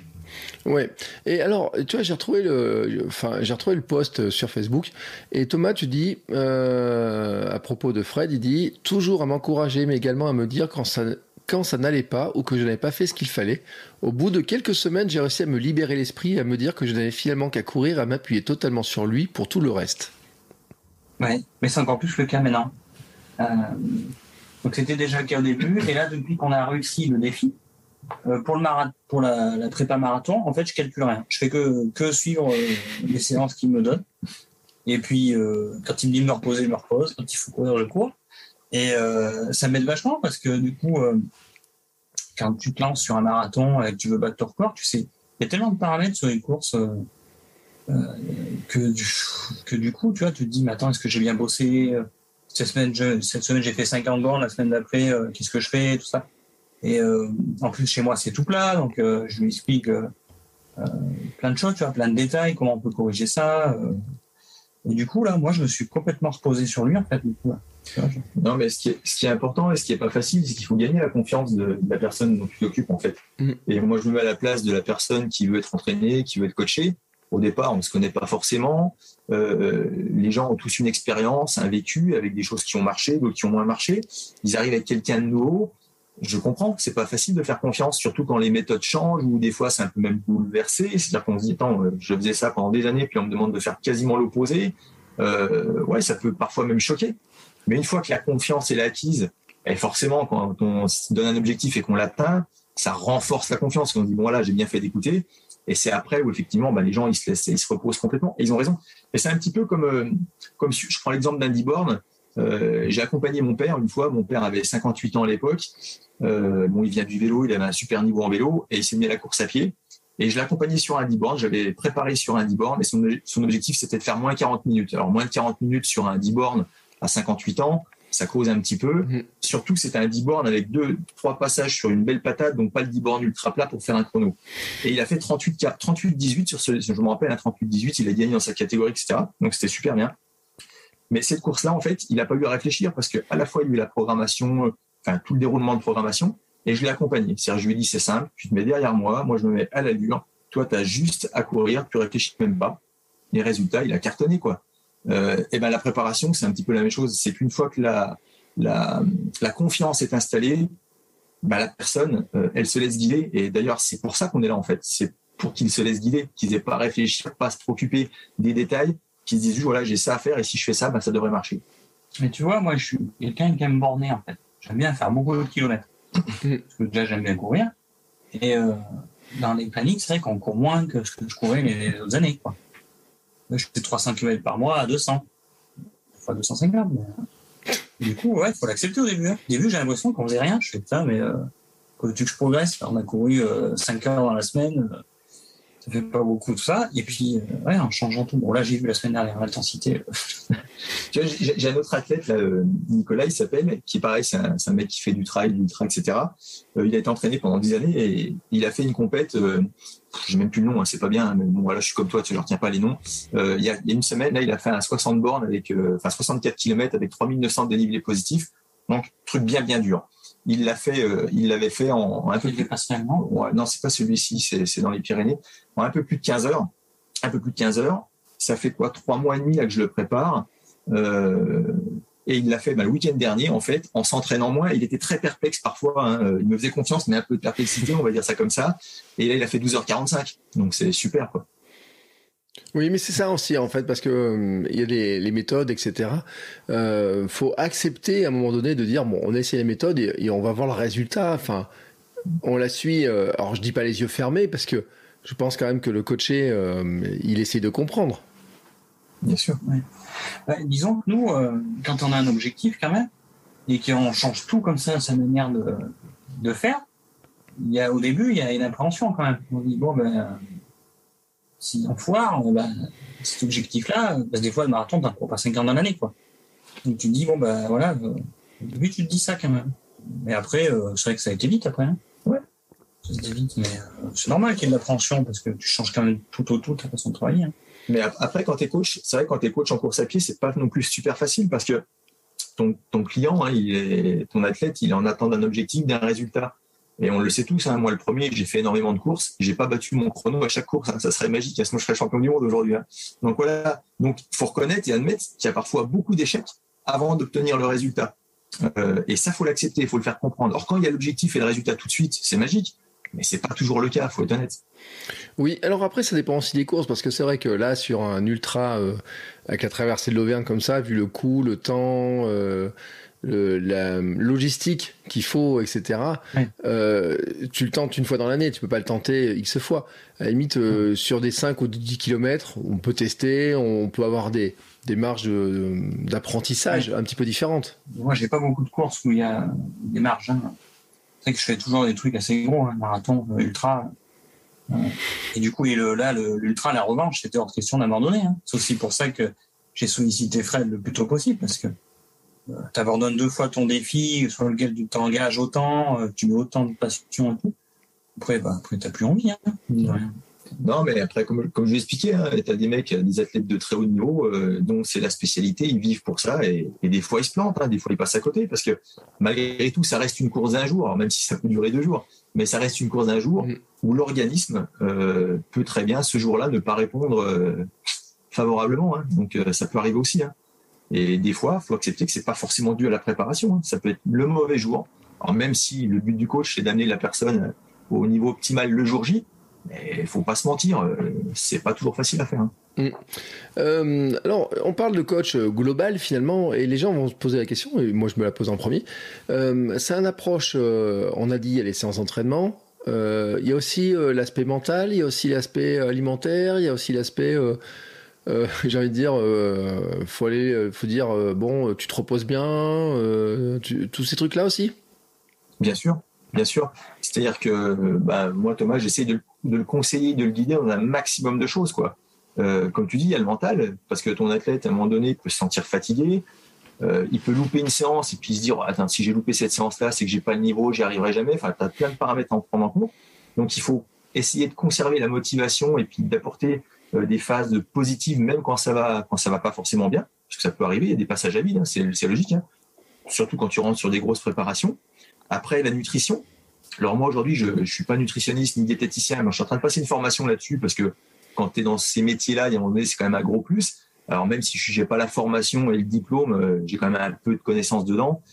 Ouais. Et alors, tu vois, j'ai retrouvé le post sur Facebook. Et Thomas, tu dis, à propos de Fred, il dit toujours à m'encourager, mais également à me dire quand ça n'allait pas ou que je n'avais pas fait ce qu'il fallait. Au bout de quelques semaines, j'ai réussi à me libérer l'esprit et à me dire que je n'avais finalement qu'à courir et à m'appuyer totalement sur lui pour tout le reste. Ouais, mais c'est encore plus le cas maintenant. Donc c'était déjà le cas au début, et là depuis qu'on a réussi le défi, pour la prépa marathon, en fait je calcule rien. Je fais que suivre les séances qu'il me donne. Et puis quand il me dit de me reposer, je me repose. Quand il faut courir, je cours. Et ça m'aide vachement parce que du coup, quand tu te lances sur un marathon et que tu veux battre ton record, tu sais, il y a tellement de paramètres sur une course que du coup, tu vois, tu te dis, mais attends, est-ce que j'ai bien bossé? Cette semaine, j'ai fait 50 bornes, la semaine d'après, qu'est-ce que je fais, tout ça. Et en plus, chez moi, c'est tout plat, donc je lui explique plein de choses, tu vois, plein de détails, comment on peut corriger ça. Et du coup, là, moi, je me suis complètement reposé sur lui, en fait, du coup, là. Non, mais ce qui est important et ce qui est pas facile, c'est qu'il faut gagner la confiance de la personne dont tu t'occupes, en fait. Et moi, je me mets à la place de la personne qui veut être entraînée, qui veut être coachée. Au départ, on ne se connaît pas forcément. Les gens ont tous une expérience, un vécu, avec des choses qui ont marché, d'autres qui ont moins marché. Ils arrivent avec quelqu'un de nouveau. Je comprends que c'est pas facile de faire confiance, surtout quand les méthodes changent ou des fois c'est un peu même bouleversé. C'est-à-dire qu'on se dit, attends, je faisais ça pendant des années, puis on me demande de faire quasiment l'opposé. Ouais, ça peut parfois même choquer. Mais une fois que la confiance est acquise, et forcément, quand on se donne un objectif et qu'on l'atteint, ça renforce la confiance. On dit, bon, voilà, j'ai bien fait d'écouter. Et c'est après où, effectivement, les gens, ils se reposent complètement. Et ils ont raison. Et c'est un petit peu comme je prends l'exemple d'Andy Born. J'ai accompagné mon père une fois. Mon père avait 58 ans à l'époque. Il vient du vélo, il avait un super niveau en vélo et il s'est mis à la course à pied. Et je l'ai accompagné sur Andy Born. J'avais préparé sur Andy Born et son objectif, c'était de faire moins 40 minutes. Alors, moins de 40 minutes sur un Andy Born à 58 ans, ça cause un petit peu. Surtout que c'était un 10 bornes avec 2-3 passages sur une belle patate, donc pas le 10 bornes ultra plat pour faire un chrono. Et il a fait 38-18 sur je me rappelle, un 38-18, il a gagné dans sa catégorie, etc. Donc c'était super bien. Mais cette course-là, en fait, il n'a pas eu à réfléchir parce qu'à la fois, il y a eu la programmation, tout le déroulement de programmation, et je l'ai accompagné. C'est-à-dire, je lui ai dit, c'est simple, tu te mets derrière moi je me mets à l'allure, toi, tu as juste à courir, tu réfléchis même pas. Et résultat, il a cartonné, quoi. La préparation, c'est un petit peu la même chose. C'est qu'une fois que la confiance est installée, la personne, elle se laisse guider. Et d'ailleurs, c'est pour ça qu'on est là, en fait. C'est pour qu'ils se laissent guider, qu'ils n'aient pas à réfléchir, pas à se préoccuper des détails, qu'ils se disent juste, voilà, j'ai ça à faire et si je fais ça, ça devrait marcher. Mais tu vois, moi, je suis quelqu'un qui aime borner, en fait. J'aime bien faire beaucoup de kilomètres. Parce que déjà, j'aime bien courir. Et dans les plannings, c'est vrai qu'on court moins que ce que je courais les autres années, quoi. Je fais 300 km par mois à 200. Fois 250. Mais... Du coup, ouais, il faut l'accepter au début. Au début, j'ai l'impression qu'on faisait rien. Je fais ça, mais quand tu que je progresse, on a couru 5 heures dans la semaine. Ça fait pas beaucoup de ça. Et puis, en changeant tout. Bon, là, j'ai vu la semaine dernière l'intensité. Tu vois, j'ai un autre athlète, là, Nicolas, il s'appelle, qui pareil, c'est un mec qui fait du trail, de l'ultra, etc. Il a été entraîné pendant 10 années et il a fait une compète, j'ai même plus le nom, c'est pas bien, mais bon, voilà, je suis comme toi, je ne retiens pas les noms. Il y a une semaine, là, il a fait un 60 bornes avec, 64 km avec 3900 de dénivelé positif. Donc, truc bien, bien dur. Il l'avait fait en un peu plus. Ouais, non, c'est pas celui-ci, c'est dans les Pyrénées. En un peu plus de 15 heures. Un peu plus de 15 heures. Ça fait 3 mois et demi là que je le prépare. Et il l'a fait le week-end dernier, en fait, en s'entraînant moins. Il était très perplexe parfois. Il me faisait confiance, mais un peu de perplexité, on va dire ça comme ça. Et là, il a fait 12h45. Donc, c'est super, quoi. Oui, mais c'est ça aussi, en fait, parce que il y a les méthodes, etc. Faut accepter, à un moment donné, de dire, bon, on essaie la méthode et on va voir le résultat. Enfin, on la suit. Alors, je dis pas les yeux fermés, parce que Je pense quand même que le coaché, il essaie de comprendre. Bien sûr. Ouais. Disons que nous, quand on a un objectif quand même, et qu'on change tout comme ça, sa manière de faire, au début, il y a une appréhension quand même. On dit, bon, si on foire, cet objectif-là, parce que des fois, le marathon, t'en cours pas 5 ans dans l'année, quoi. Donc tu te dis, voilà, au début, tu te dis ça quand même. Mais après, c'est vrai que ça a été vite après. Hein. Ouais. Ça a été vite, mais c'est normal qu'il y ait de l'appréhension parce que tu changes quand même tout au tout ta façon de travailler. Hein. Mais après, quand tu es coach, c'est vrai que quand tu es coach en course à pied, c'est pas non plus super facile parce que ton client, hein, ton athlète, il est en attente d'un objectif, d'un résultat. Et on le sait tous, hein, moi le premier, j'ai fait énormément de courses, j'ai pas battu mon chrono à chaque course, hein, ça serait magique, sinon je serais champion du monde aujourd'hui. Hein. Donc voilà, donc faut reconnaître et admettre qu'il y a parfois beaucoup d'échecs avant d'obtenir le résultat. Et ça, faut l'accepter, il faut le faire comprendre. Or, quand il y a l'objectif et le résultat tout de suite, c'est magique, mais c'est pas toujours le cas, faut être honnête. Oui, alors après, ça dépend aussi des courses, parce que c'est vrai que là, sur un ultra avec la traversée de l'Auvergne comme ça, vu le coût, le temps, la logistique qu'il faut, etc., tu le tentes une fois dans l'année, tu peux pas le tenter X fois. À la limite, sur des 5 ou 10 km, on peut tester, on peut avoir des marges d'apprentissage un petit peu différentes. Moi, j'ai pas beaucoup de courses où il y a des marges. Hein. C'est vrai que je fais toujours des trucs assez gros, hein, marathon, ultra. Et du coup, l'ultra, la revanche, c'était hors de question d'abandonner. Hein. C'est aussi pour ça que j'ai sollicité Fred le plus tôt possible, parce que tu abandonnes 2 fois ton défi sur lequel tu t'engages autant, tu mets autant de passion et tout. Après, t'as plus envie. Hein. Non, mais après, comme je l'expliquais, hein, tu as des mecs, des athlètes de très haut niveau, dont c'est la spécialité, ils vivent pour ça, et des fois ils se plantent, hein, des fois ils passent à côté, parce que malgré tout, ça reste une course d'un jour, alors même si ça peut durer 2 jours, mais ça reste une course d'un jour où l'organisme peut très bien, ce jour-là, ne pas répondre favorablement. Hein, donc ça peut arriver aussi. Hein. Et des fois, il faut accepter que c'est pas forcément dû à la préparation. Hein. Ça peut être le mauvais jour. Alors même si le but du coach, c'est d'amener la personne au niveau optimal le jour J, mais il faut pas se mentir, c'est pas toujours facile à faire. Hein. Alors, on parle de coach global finalement, et les gens vont se poser la question, et moi je me la pose en premier. C'est une approche, on a dit, il y a les séances d'entraînement, il y a aussi l'aspect mental, il y a aussi l'aspect alimentaire, il y a aussi l'aspect... j'ai envie de dire, faut dire, bon, tu te reposes bien, tous ces trucs-là aussi. Bien sûr. C'est-à-dire que moi, Thomas, j'essaie de le conseiller, de le guider dans un maximum de choses, quoi. Comme tu dis, il y a le mental, parce que ton athlète, à un moment donné, peut se sentir fatigué, il peut louper une séance et puis se dire, oh, attends, si j'ai loupé cette séance-là, c'est que j'ai pas le niveau, j'y arriverai jamais. Enfin, tu as plein de paramètres à prendre en compte. Donc, il faut essayer de conserver la motivation et puis d'apporter des phases positives, même quand ça va pas forcément bien, parce que ça peut arriver, il y a des passages à vide, hein, c'est logique, hein. Surtout quand tu rentres sur des grosses préparations. Après, la nutrition. Alors moi, aujourd'hui, je suis pas nutritionniste ni diététicien, mais je suis en train de passer une formation là-dessus, parce que quand tu es dans ces métiers-là, il y a un moment donné, c'est quand même un gros plus. Alors même si je n'ai pas la formation et le diplôme, j'ai quand même un peu de connaissances dedans,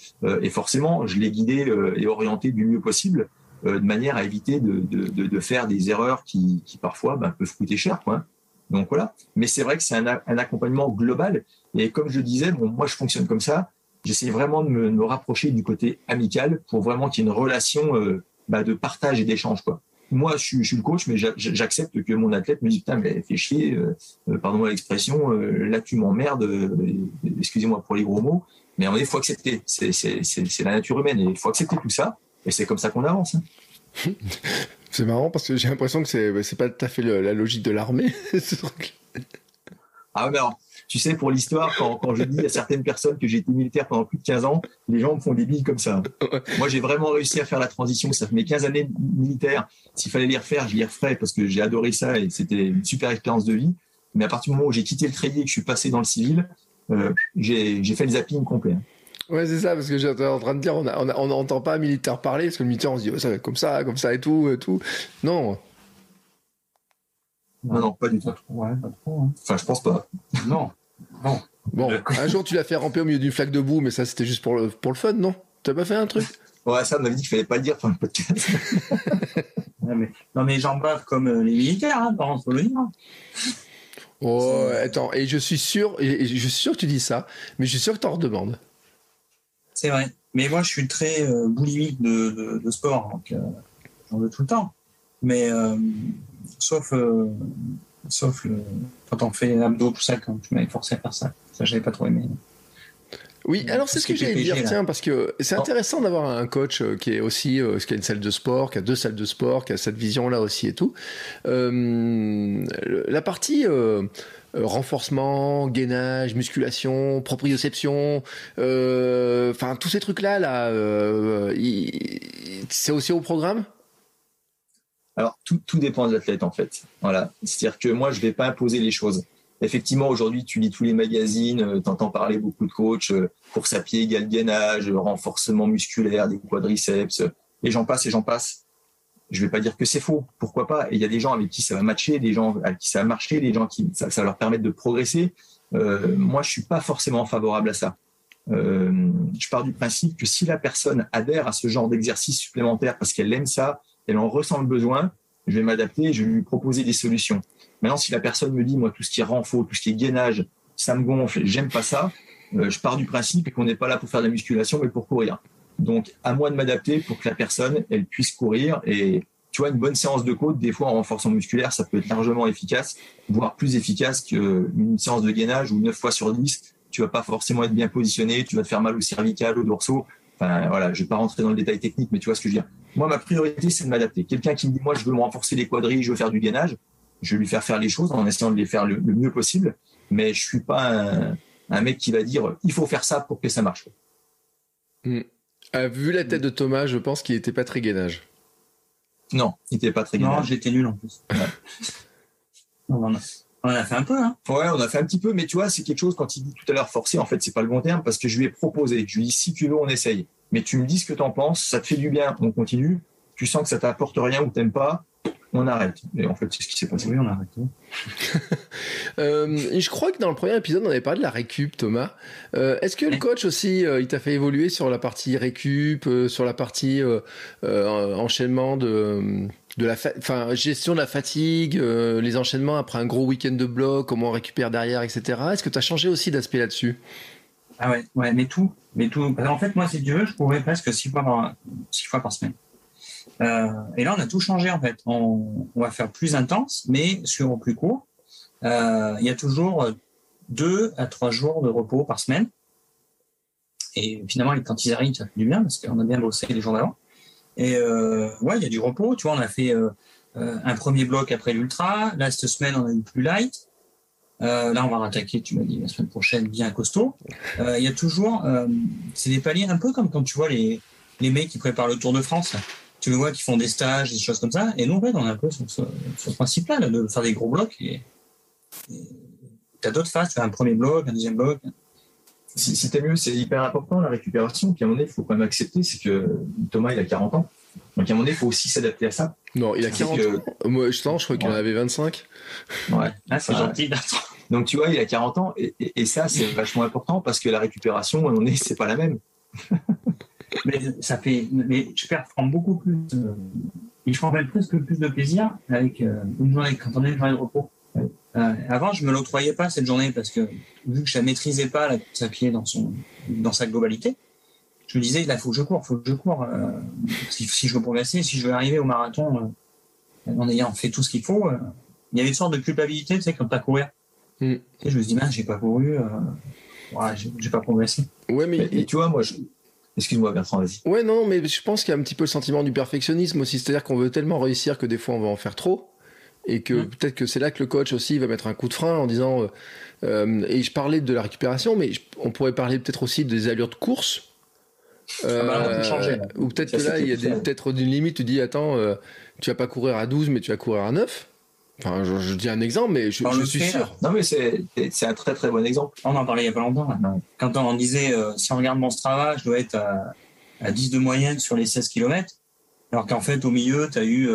et forcément, je l'ai guidé et orienté du mieux possible, de manière à éviter de faire des erreurs qui parfois peuvent coûter cher, quoi. Donc voilà. Mais c'est vrai que c'est un accompagnement global. Et comme je disais, moi je fonctionne comme ça. J'essaie vraiment de me rapprocher du côté amical pour vraiment qu'il y ait une relation de partage et d'échange, quoi. Moi, je suis le coach, mais j'accepte que mon athlète me dise putain, mais fais chier, pardon l'expression, là tu m'emmerdes, excusez-moi pour les gros mots, mais à un moment donné, il faut accepter. C'est la nature humaine et il faut accepter tout ça. Et c'est comme ça qu'on avance. Hein. C'est marrant parce que j'ai l'impression que c'est pas tout à fait la logique de l'armée, ce truc. Ah, mais alors, tu sais, pour l'histoire, quand je dis à certaines personnes que j'ai été militaire pendant plus de 15 ans, les gens me font des billes comme ça. Moi, j'ai vraiment réussi à faire la transition. Ça fait mes 15 années militaires. S'il fallait les refaire, je les referais parce que j'ai adoré ça et c'était une super expérience de vie. Mais à partir du moment où j'ai quitté le treillis et que je suis passé dans le civil, j'ai fait le zapping complet. Ouais, c'est ça, parce que j'étais en train de dire, on n'entend pas un militaire parler, parce que le militaire, on se dit, oh, ça va être comme ça et tout, et tout. Non. Non, pas du tout. Ouais, pas trop. Hein. Enfin, je pense pas. Non. Bon, un jour, tu l'as fait ramper au milieu d'une flaque de boue, mais ça, c'était juste pour le fun, non? T'as pas fait un truc? Ouais, ça, on m'avait dit qu'il fallait pas le dire pendant le podcast. Non, mais j'en bave comme les militaires, hein, par contre, faut le dire. Oh, attends, et je suis sûr que tu dis ça, mais je suis sûr que t'en redemandes. C'est vrai. Mais moi, je suis très boulimique de sport, donc j'en veux tout le temps. Mais sauf quand on fait l'abdo, tout ça, quand tu m'avais forcé à faire ça. Ça, j'avais pas trop aimé. Oui, alors c'est ce que j'allais dire, tiens, parce que c'est intéressant d'avoir un coach qui est aussi, qui a une salle de sport, qui a 2 salles de sport, qui a cette vision-là aussi et tout. La partie renforcement, gainage, musculation, proprioception, enfin tous ces trucs-là, c'est aussi au programme ? Alors, tout dépend de l'athlète, en fait. Voilà. C'est-à-dire que moi, je vais pas imposer les choses. Effectivement, aujourd'hui, tu lis tous les magazines, t'entends parler beaucoup de coachs, course à pied égale gainage, renforcement musculaire, des quadriceps, et j'en passe. Je vais pas dire que c'est faux. Pourquoi pas? Et il y a des gens avec qui ça va matcher, des gens avec qui ça va marcher, des gens qui ça va leur permettre de progresser. Moi, je suis pas forcément favorable à ça. Je pars du principe que si la personne adhère à ce genre d'exercice supplémentaire parce qu'elle aime ça, elle en ressent le besoin, je vais m'adapter, je vais lui proposer des solutions. Maintenant, si la personne me dit, moi, tout ce qui est renfort, tout ce qui est gainage, ça me gonfle, j'aime pas ça, je pars du principe qu'on n'est pas là pour faire de la musculation, mais pour courir. Donc, à moi de m'adapter pour que la personne, elle puisse courir. Et tu vois, une bonne séance de côte, des fois, en renforçant musculaire, ça peut être largement efficace, voire plus efficace qu'une séance de gainage où 9 fois sur 10, tu vas pas forcément être bien positionné, tu vas te faire mal au cervical, au dorsaux. Enfin, voilà, je vais pas rentrer dans le détail technique, mais tu vois ce que je veux dire. Moi, ma priorité, c'est de m'adapter. Quelqu'un qui me dit, moi, je veux me renforcer les quadris, je veux faire du gainage, je vais lui faire les choses en essayant de les faire le mieux possible. Mais je suis pas un mec qui va dire, il faut faire ça pour que ça marche. Vu la tête de Thomas, je pense qu'il était pas très gainage. Non, il était pas très gainage. Non, j'étais nul en plus. Ouais. On en a fait un peu, hein. Ouais, on a fait un petit peu, mais tu vois, c'est quelque chose, quand il dit tout à l'heure forcer, en fait, c'est pas le bon terme, parce que je lui ai proposé. Je lui ai dit, si tu veux, on essaye. Mais tu me dis ce que t'en penses, ça te fait du bien, on continue. Tu sens que ça t'apporte rien ou t'aimes pas, on arrête. Et en fait, c'est ce qui s'est passé. Oui, on a arrêté. Je crois que dans le premier épisode, on avait parlé de la récup, Thomas. Est-ce que le coach aussi, il t'a fait évoluer sur la partie récup, sur la partie enchaînement gestion de la fatigue, les enchaînements après un gros week-end de bloc, comment on récupère derrière, etc. Est-ce que tu as changé aussi d'aspect là-dessus? Ah ouais, mais tout. En fait, moi, si tu veux, je courais presque 6 fois par semaine. Et là, on a tout changé, en fait. On va faire plus intense, mais sur au plus court. Il y a toujours 2 à 3 jours de repos par semaine. Et finalement, quand ils arrivent, ça fait du bien, parce qu'on a bien bossé les jours d'avant. Et ouais, il y a du repos. Tu vois, on a fait un premier bloc après l'ultra. Là, cette semaine, on a eu plus light. Là, on va rattaquer, tu m'as dit, la semaine prochaine, bien costaud. Il y a toujours... c'est des paliers un peu comme quand tu vois les mecs qui préparent le Tour de France. Tu les vois qui font des stages, des choses comme ça. Et nous, en fait, on est un peu sur ce principe-là, là, de faire des gros blocs. Et tu as d'autres phases. Tu fais un premier bloc, un deuxième bloc. Si t'es mieux, c'est hyper important, la récupération. Puis à un moment donné, il faut quand même accepter, c'est que Thomas, il a 40 ans. Donc à un moment donné, il faut aussi s'adapter à ça. Non, il a 40 ans. Moi, je crois qu'il en avait 25. Ouais. Ah, c'est gentil, Bertrand. Donc tu vois, il a 40 ans. Et ça, c'est vachement important parce que la récupération, à un moment donné, c'est pas la même. Mais je prends beaucoup plus. Je prends même presque plus de plaisir avec une journée, quand on a une journée de repos. Avant, je me l'octroyais pas cette journée parce que vu que je la maîtrisais pas, la course à pied dans sa globalité, je me disais là, faut que je cours. Si je veux progresser, si je veux arriver au marathon en ayant fait tout ce qu'il faut, il y avait une sorte de culpabilité, tu sais, quand t'as courir. Et je me dis, j'ai pas couru, j'ai pas progressé. Ouais, mais et tu vois, moi, excuse-moi Bertrand, vas-y. Ouais, non, mais je pense qu'il y a un petit peu le sentiment du perfectionnisme aussi, c'est-à-dire qu'on veut tellement réussir que des fois on va en faire trop. Et que peut-être que c'est là que le coach aussi va mettre un coup de frein en disant et je parlais de la récupération, mais on pourrait parler peut-être aussi des allures de course. On peut changer, là. Ou peut-être que là, il y a peut-être une limite, tu dis attends, tu vas pas courir à 12, mais tu vas courir à 9. Enfin, je dis un exemple, mais je suis sûr. Là. Non, mais c'est un très très bon exemple. On en parlait il y a pas longtemps. Là. Quand on disait, si on regarde mon Strava, je dois être à 10 de moyenne sur les 16 km. Alors qu'en fait, au milieu, tu as eu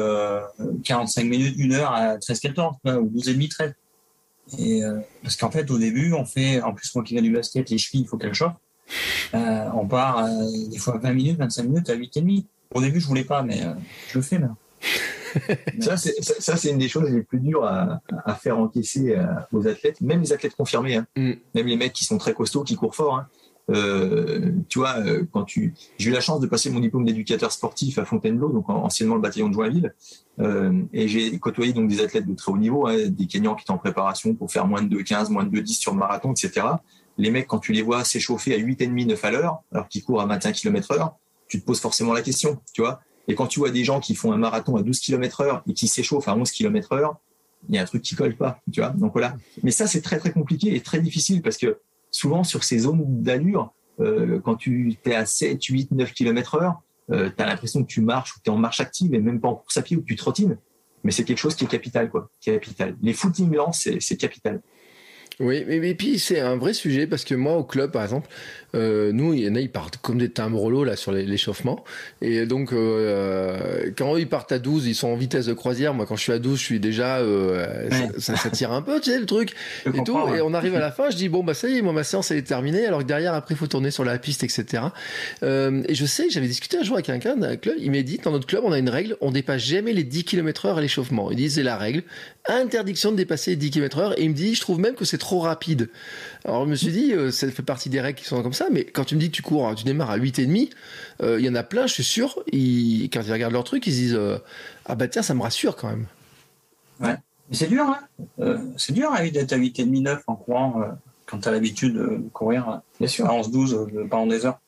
45 minutes, 1 heure à 13-14, ou 12,5, 13. Et, parce qu'en fait, au début, on fait, en plus, moi qui viens du basket, les chevilles, il faut qu'elles chauffent. On part des fois 20 minutes, 25 minutes à 8,5. Au début, je voulais pas, mais je le fais maintenant. Ça, c'est une des choses les plus dures à faire encaisser aux athlètes, même les athlètes confirmés, hein. Même les mecs qui sont très costauds, qui courent fort. Hein. Tu vois, j'ai eu la chance de passer mon diplôme d'éducateur sportif à Fontainebleau, donc anciennement le bataillon de Joinville, et j'ai côtoyé donc des athlètes de très haut niveau, hein, des Kenyans qui étaient en préparation pour faire moins de 2,15, moins de 2,10 sur le marathon, etc. Les mecs, quand tu les vois s'échauffer à 8,5, 9 à l'heure, alors qu'ils courent à 21 km/h, tu te poses forcément la question, tu vois. Et quand tu vois des gens qui font un marathon à 12 km/h et qui s'échauffent à 11 km/h, il y a un truc qui colle pas, tu vois. Donc voilà. Mais ça, c'est très, très compliqué et très difficile parce que souvent, sur ces zones d'allure, quand tu es à 7, 8, 9 km/h, tu as l'impression que tu marches ou que tu es en marche active et même pas en course à pied ou que tu trottines. Mais c'est quelque chose qui est capital, quoi. Qui est capital. Les footings lents, c'est capital. Oui, mais puis c'est un vrai sujet parce que moi au club par exemple, nous il y en a ils partent comme des timbrelots là sur l'échauffement et donc quand eux ils partent à 12 ils sont en vitesse de croisière, moi quand je suis à 12 je suis déjà ça tire un peu tu sais le truc et tout et on arrive à la fin je dis bon bah ça y est moi ma séance elle est terminée alors que derrière après il faut tourner sur la piste etc. Et je sais j'avais discuté un jour avec quelqu'un d'un club, il m'a dit dans notre club on a une règle, on dépasse jamais les 10 km/h à l'échauffement, il dit c'est la règle, interdiction de dépasser les 10 km/h et il me dit je trouve même que c'est trop rapide. Alors je me suis dit ça fait partie des règles qui sont comme ça, mais quand tu me dis que tu démarres à 8,5, il y en a plein, je suis sûr, quand ils regardent leur truc, ils se disent ah bah tiens ça me rassure quand même. Ouais, mais c'est dur c'est dur d'être à 8,5, 9 en courant quand tu as l'habitude de courir bien sûr à 11-12 pendant des heures.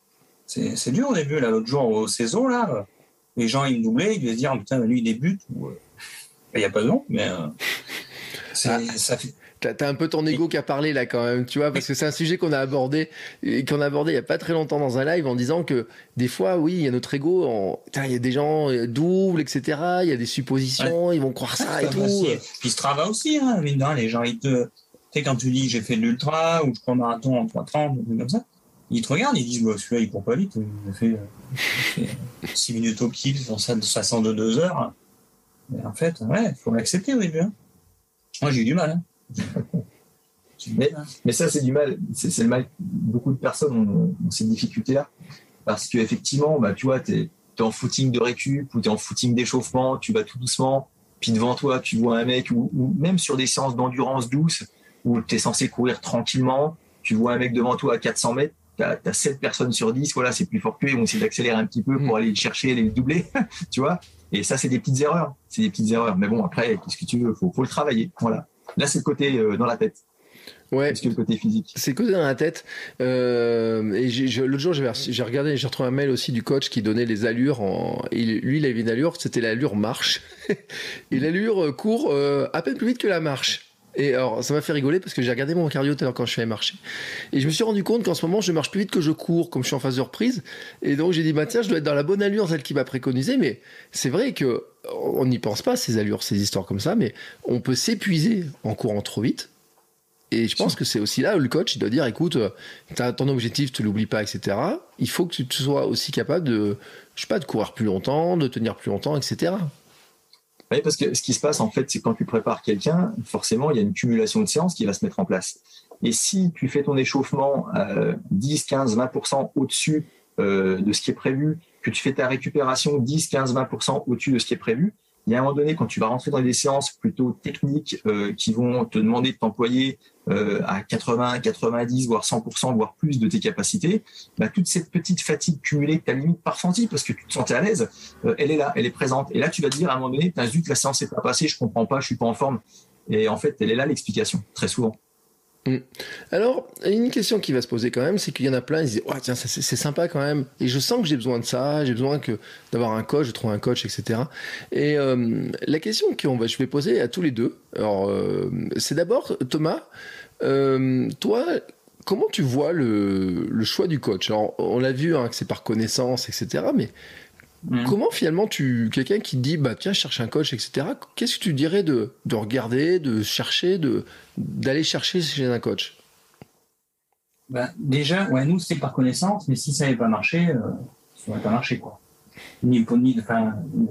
C'est dur au début, là l'autre jour au CESO là, les gens ils me doublaient, ils devaient se dire putain lui il débute il n'y a pas de nom, mais ça fait. T'as un peu ton ego qui a parlé là quand même, tu vois, parce que c'est un sujet qu'on a abordé il y a pas très longtemps dans un live en disant que des fois, oui, il y a notre ego, il y a des gens doubles, etc. Il y a des suppositions, ils vont croire ça et tout. Aussi. Puis Strava aussi, hein, mine de rien, les gens, tu sais, quand tu dis j'ai fait de l'ultra ou je crois marathon en 3,30, ou comme ça, ils te regardent, ils disent celui-là il court pas vite, il a fait 6 minutes au kill, sur ça de 62 heures. Mais en fait, il faut l'accepter au début. Hein. Moi j'ai eu du mal. Hein. Mais ça, c'est du mal. C'est le mal. Beaucoup de personnes ont ces difficultés-là. Parce qu'effectivement, bah, tu vois, t'es en footing de récup ou t'es en footing d'échauffement, tu vas tout doucement, puis devant toi, tu vois un mec, ou même sur des séances d'endurance douce, où t'es censé courir tranquillement, tu vois un mec devant toi à 400 mètres, t'as 7 personnes sur 10, voilà, c'est plus fort que eux, ils vont essayer d'accélérer un petit peu pour aller le chercher, les doubler, tu vois. Et ça, c'est des petites erreurs. C'est des petites erreurs. Mais bon, après, qu'est-ce que tu veux? Faut le travailler. Voilà. Là, c'est le côté dans la tête. Ouais. Parce que le côté physique. C'est le côté dans la tête. Et l'autre jour, j'ai regardé, j'ai retrouvé un mail aussi du coach qui donnait les allures. Lui, il avait une allure, c'était l'allure marche. Et l'allure court à peine plus vite que la marche. Et alors, ça m'a fait rigoler parce que j'ai regardé mon cardio tout à l'heure quand je suis allé marcher. Et je me suis rendu compte qu'en ce moment, je marche plus vite que je cours, comme je suis en phase de reprise. Et donc, j'ai dit, bah tiens, je dois être dans la bonne allure, celle qui m'a préconisé. Mais c'est vrai que on n'y pense pas, ces allures, ces histoires comme ça, mais on peut s'épuiser en courant trop vite. Et je pense que c'est aussi là où le coach il doit dire, écoute, t'as ton objectif, tu l'oublies pas, etc. Il faut que tu sois aussi capable de, je sais pas, de courir plus longtemps, de tenir plus longtemps, etc. Oui, parce que ce qui se passe, en fait, c'est quand tu prépares quelqu'un, forcément, il y a une cumulation de séances qui va se mettre en place. Et si tu fais ton échauffement 10, 15, 20% au-dessus de ce qui est prévu, que tu fais ta récupération 10, 15, 20% au-dessus de ce qui est prévu, il y a un moment donné, quand tu vas rentrer dans des séances plutôt techniques qui vont te demander de t'employer à 80, 90, voire 100%, voire plus de tes capacités, bah, toute cette petite fatigue cumulée que tu as limite pas ressentie parce que tu te sentais à l'aise, elle est là, elle est présente. Et là, tu vas te dire à un moment donné, zut, la séance n'est pas passée, je comprends pas, je suis pas en forme. Et en fait, elle est là l'explication, très souvent. Alors, une question qui va se poser quand même, c'est qu'il y en a plein, ils disent oh, tiens, c'est sympa quand même, et je sens que j'ai besoin de ça, j'ai besoin d'avoir un coach, de trouver un coach, etc. Et la question je vais poser à tous les deux, alors, c'est d'abord, Thomas, toi, comment tu vois le choix du coach? Alors, on l'a vu que c'est par connaissance, etc., mais comment finalement quelqu'un qui te dit bah tiens je cherche un coach etc, qu'est-ce que tu dirais de regarder, de chercher, d'aller chercher chez un coach? Bah, déjà nous c'est par connaissance, mais si ça n'avait pas marché ça n'aurait pas marché quoi, ni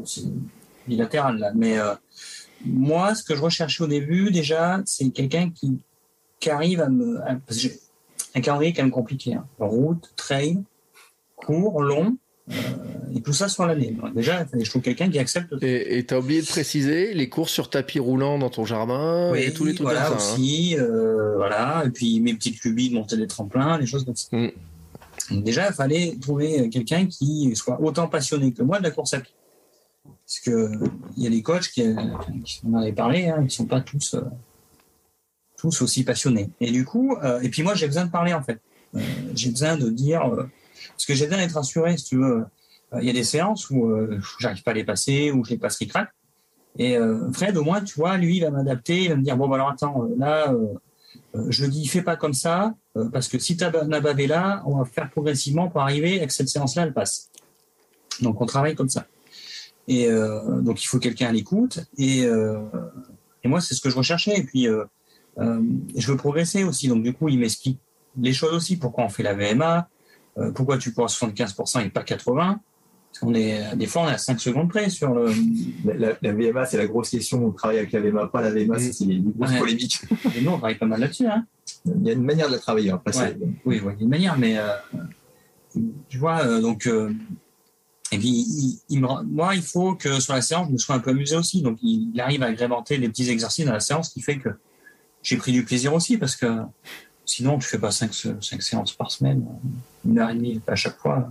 c'est bilatéral là, mais moi ce que je recherchais au début déjà c'est quelqu'un qui arrive parce que j'ai un calendrier quand même compliqué, hein. Route, trail, court, long, et tout ça sur l'année. Déjà, je trouve quelqu'un qui accepte. Et t'as oublié de préciser les courses sur tapis roulant dans ton jardin, oui, et tous les trucs voilà, comme ça. Aussi, voilà, et puis mes petites lubies de monter des tremplins, des choses comme ça. Donc déjà, il fallait trouver quelqu'un qui soit autant passionné que moi de la course à pied. Parce que il y a des coachs qui en avaient parlé, hein, ils ne sont pas tous aussi passionnés. Et du coup, et puis moi, j'ai besoin de parler, en fait. J'ai besoin de dire... parce que j'ai besoin d'être rassuré, si tu veux. Il y a des séances où j'arrive pas à les passer, où je les passe ric-rac. Et Fred, au moins, tu vois, lui, il va m'adapter, il va me dire, bon, bah alors attends, là... je dis, fais pas comme ça, parce que si tu as bavé là, on va faire progressivement pour arriver à que cette séance-là, elle passe. Donc, on travaille comme ça. Et donc, il faut quelqu'un à l'écoute. Et moi, c'est ce que je recherchais. Et puis, je veux progresser aussi. Donc, du coup, il m'explique les choses aussi. Pourquoi on fait la VMA, pourquoi tu cours à 75% et pas 80%. Des fois, on est à 5 secondes près sur le... La VMA, c'est la grosse question. On travaille avec la VMA, pas la VMA, c'est les grosses polémiques. Et nous, on travaille pas mal là-dessus. Hein. Il y a une manière de la travailler. Hein, oui, il y a une manière, mais tu vois, donc... et puis, moi, il faut que sur la séance, je me sois un peu amusé aussi. Donc, il arrive à agrémenter des petits exercices dans la séance, qui fait que j'ai pris du plaisir aussi, parce que sinon, tu fais pas 5 séances par semaine, 1h30 à chaque fois.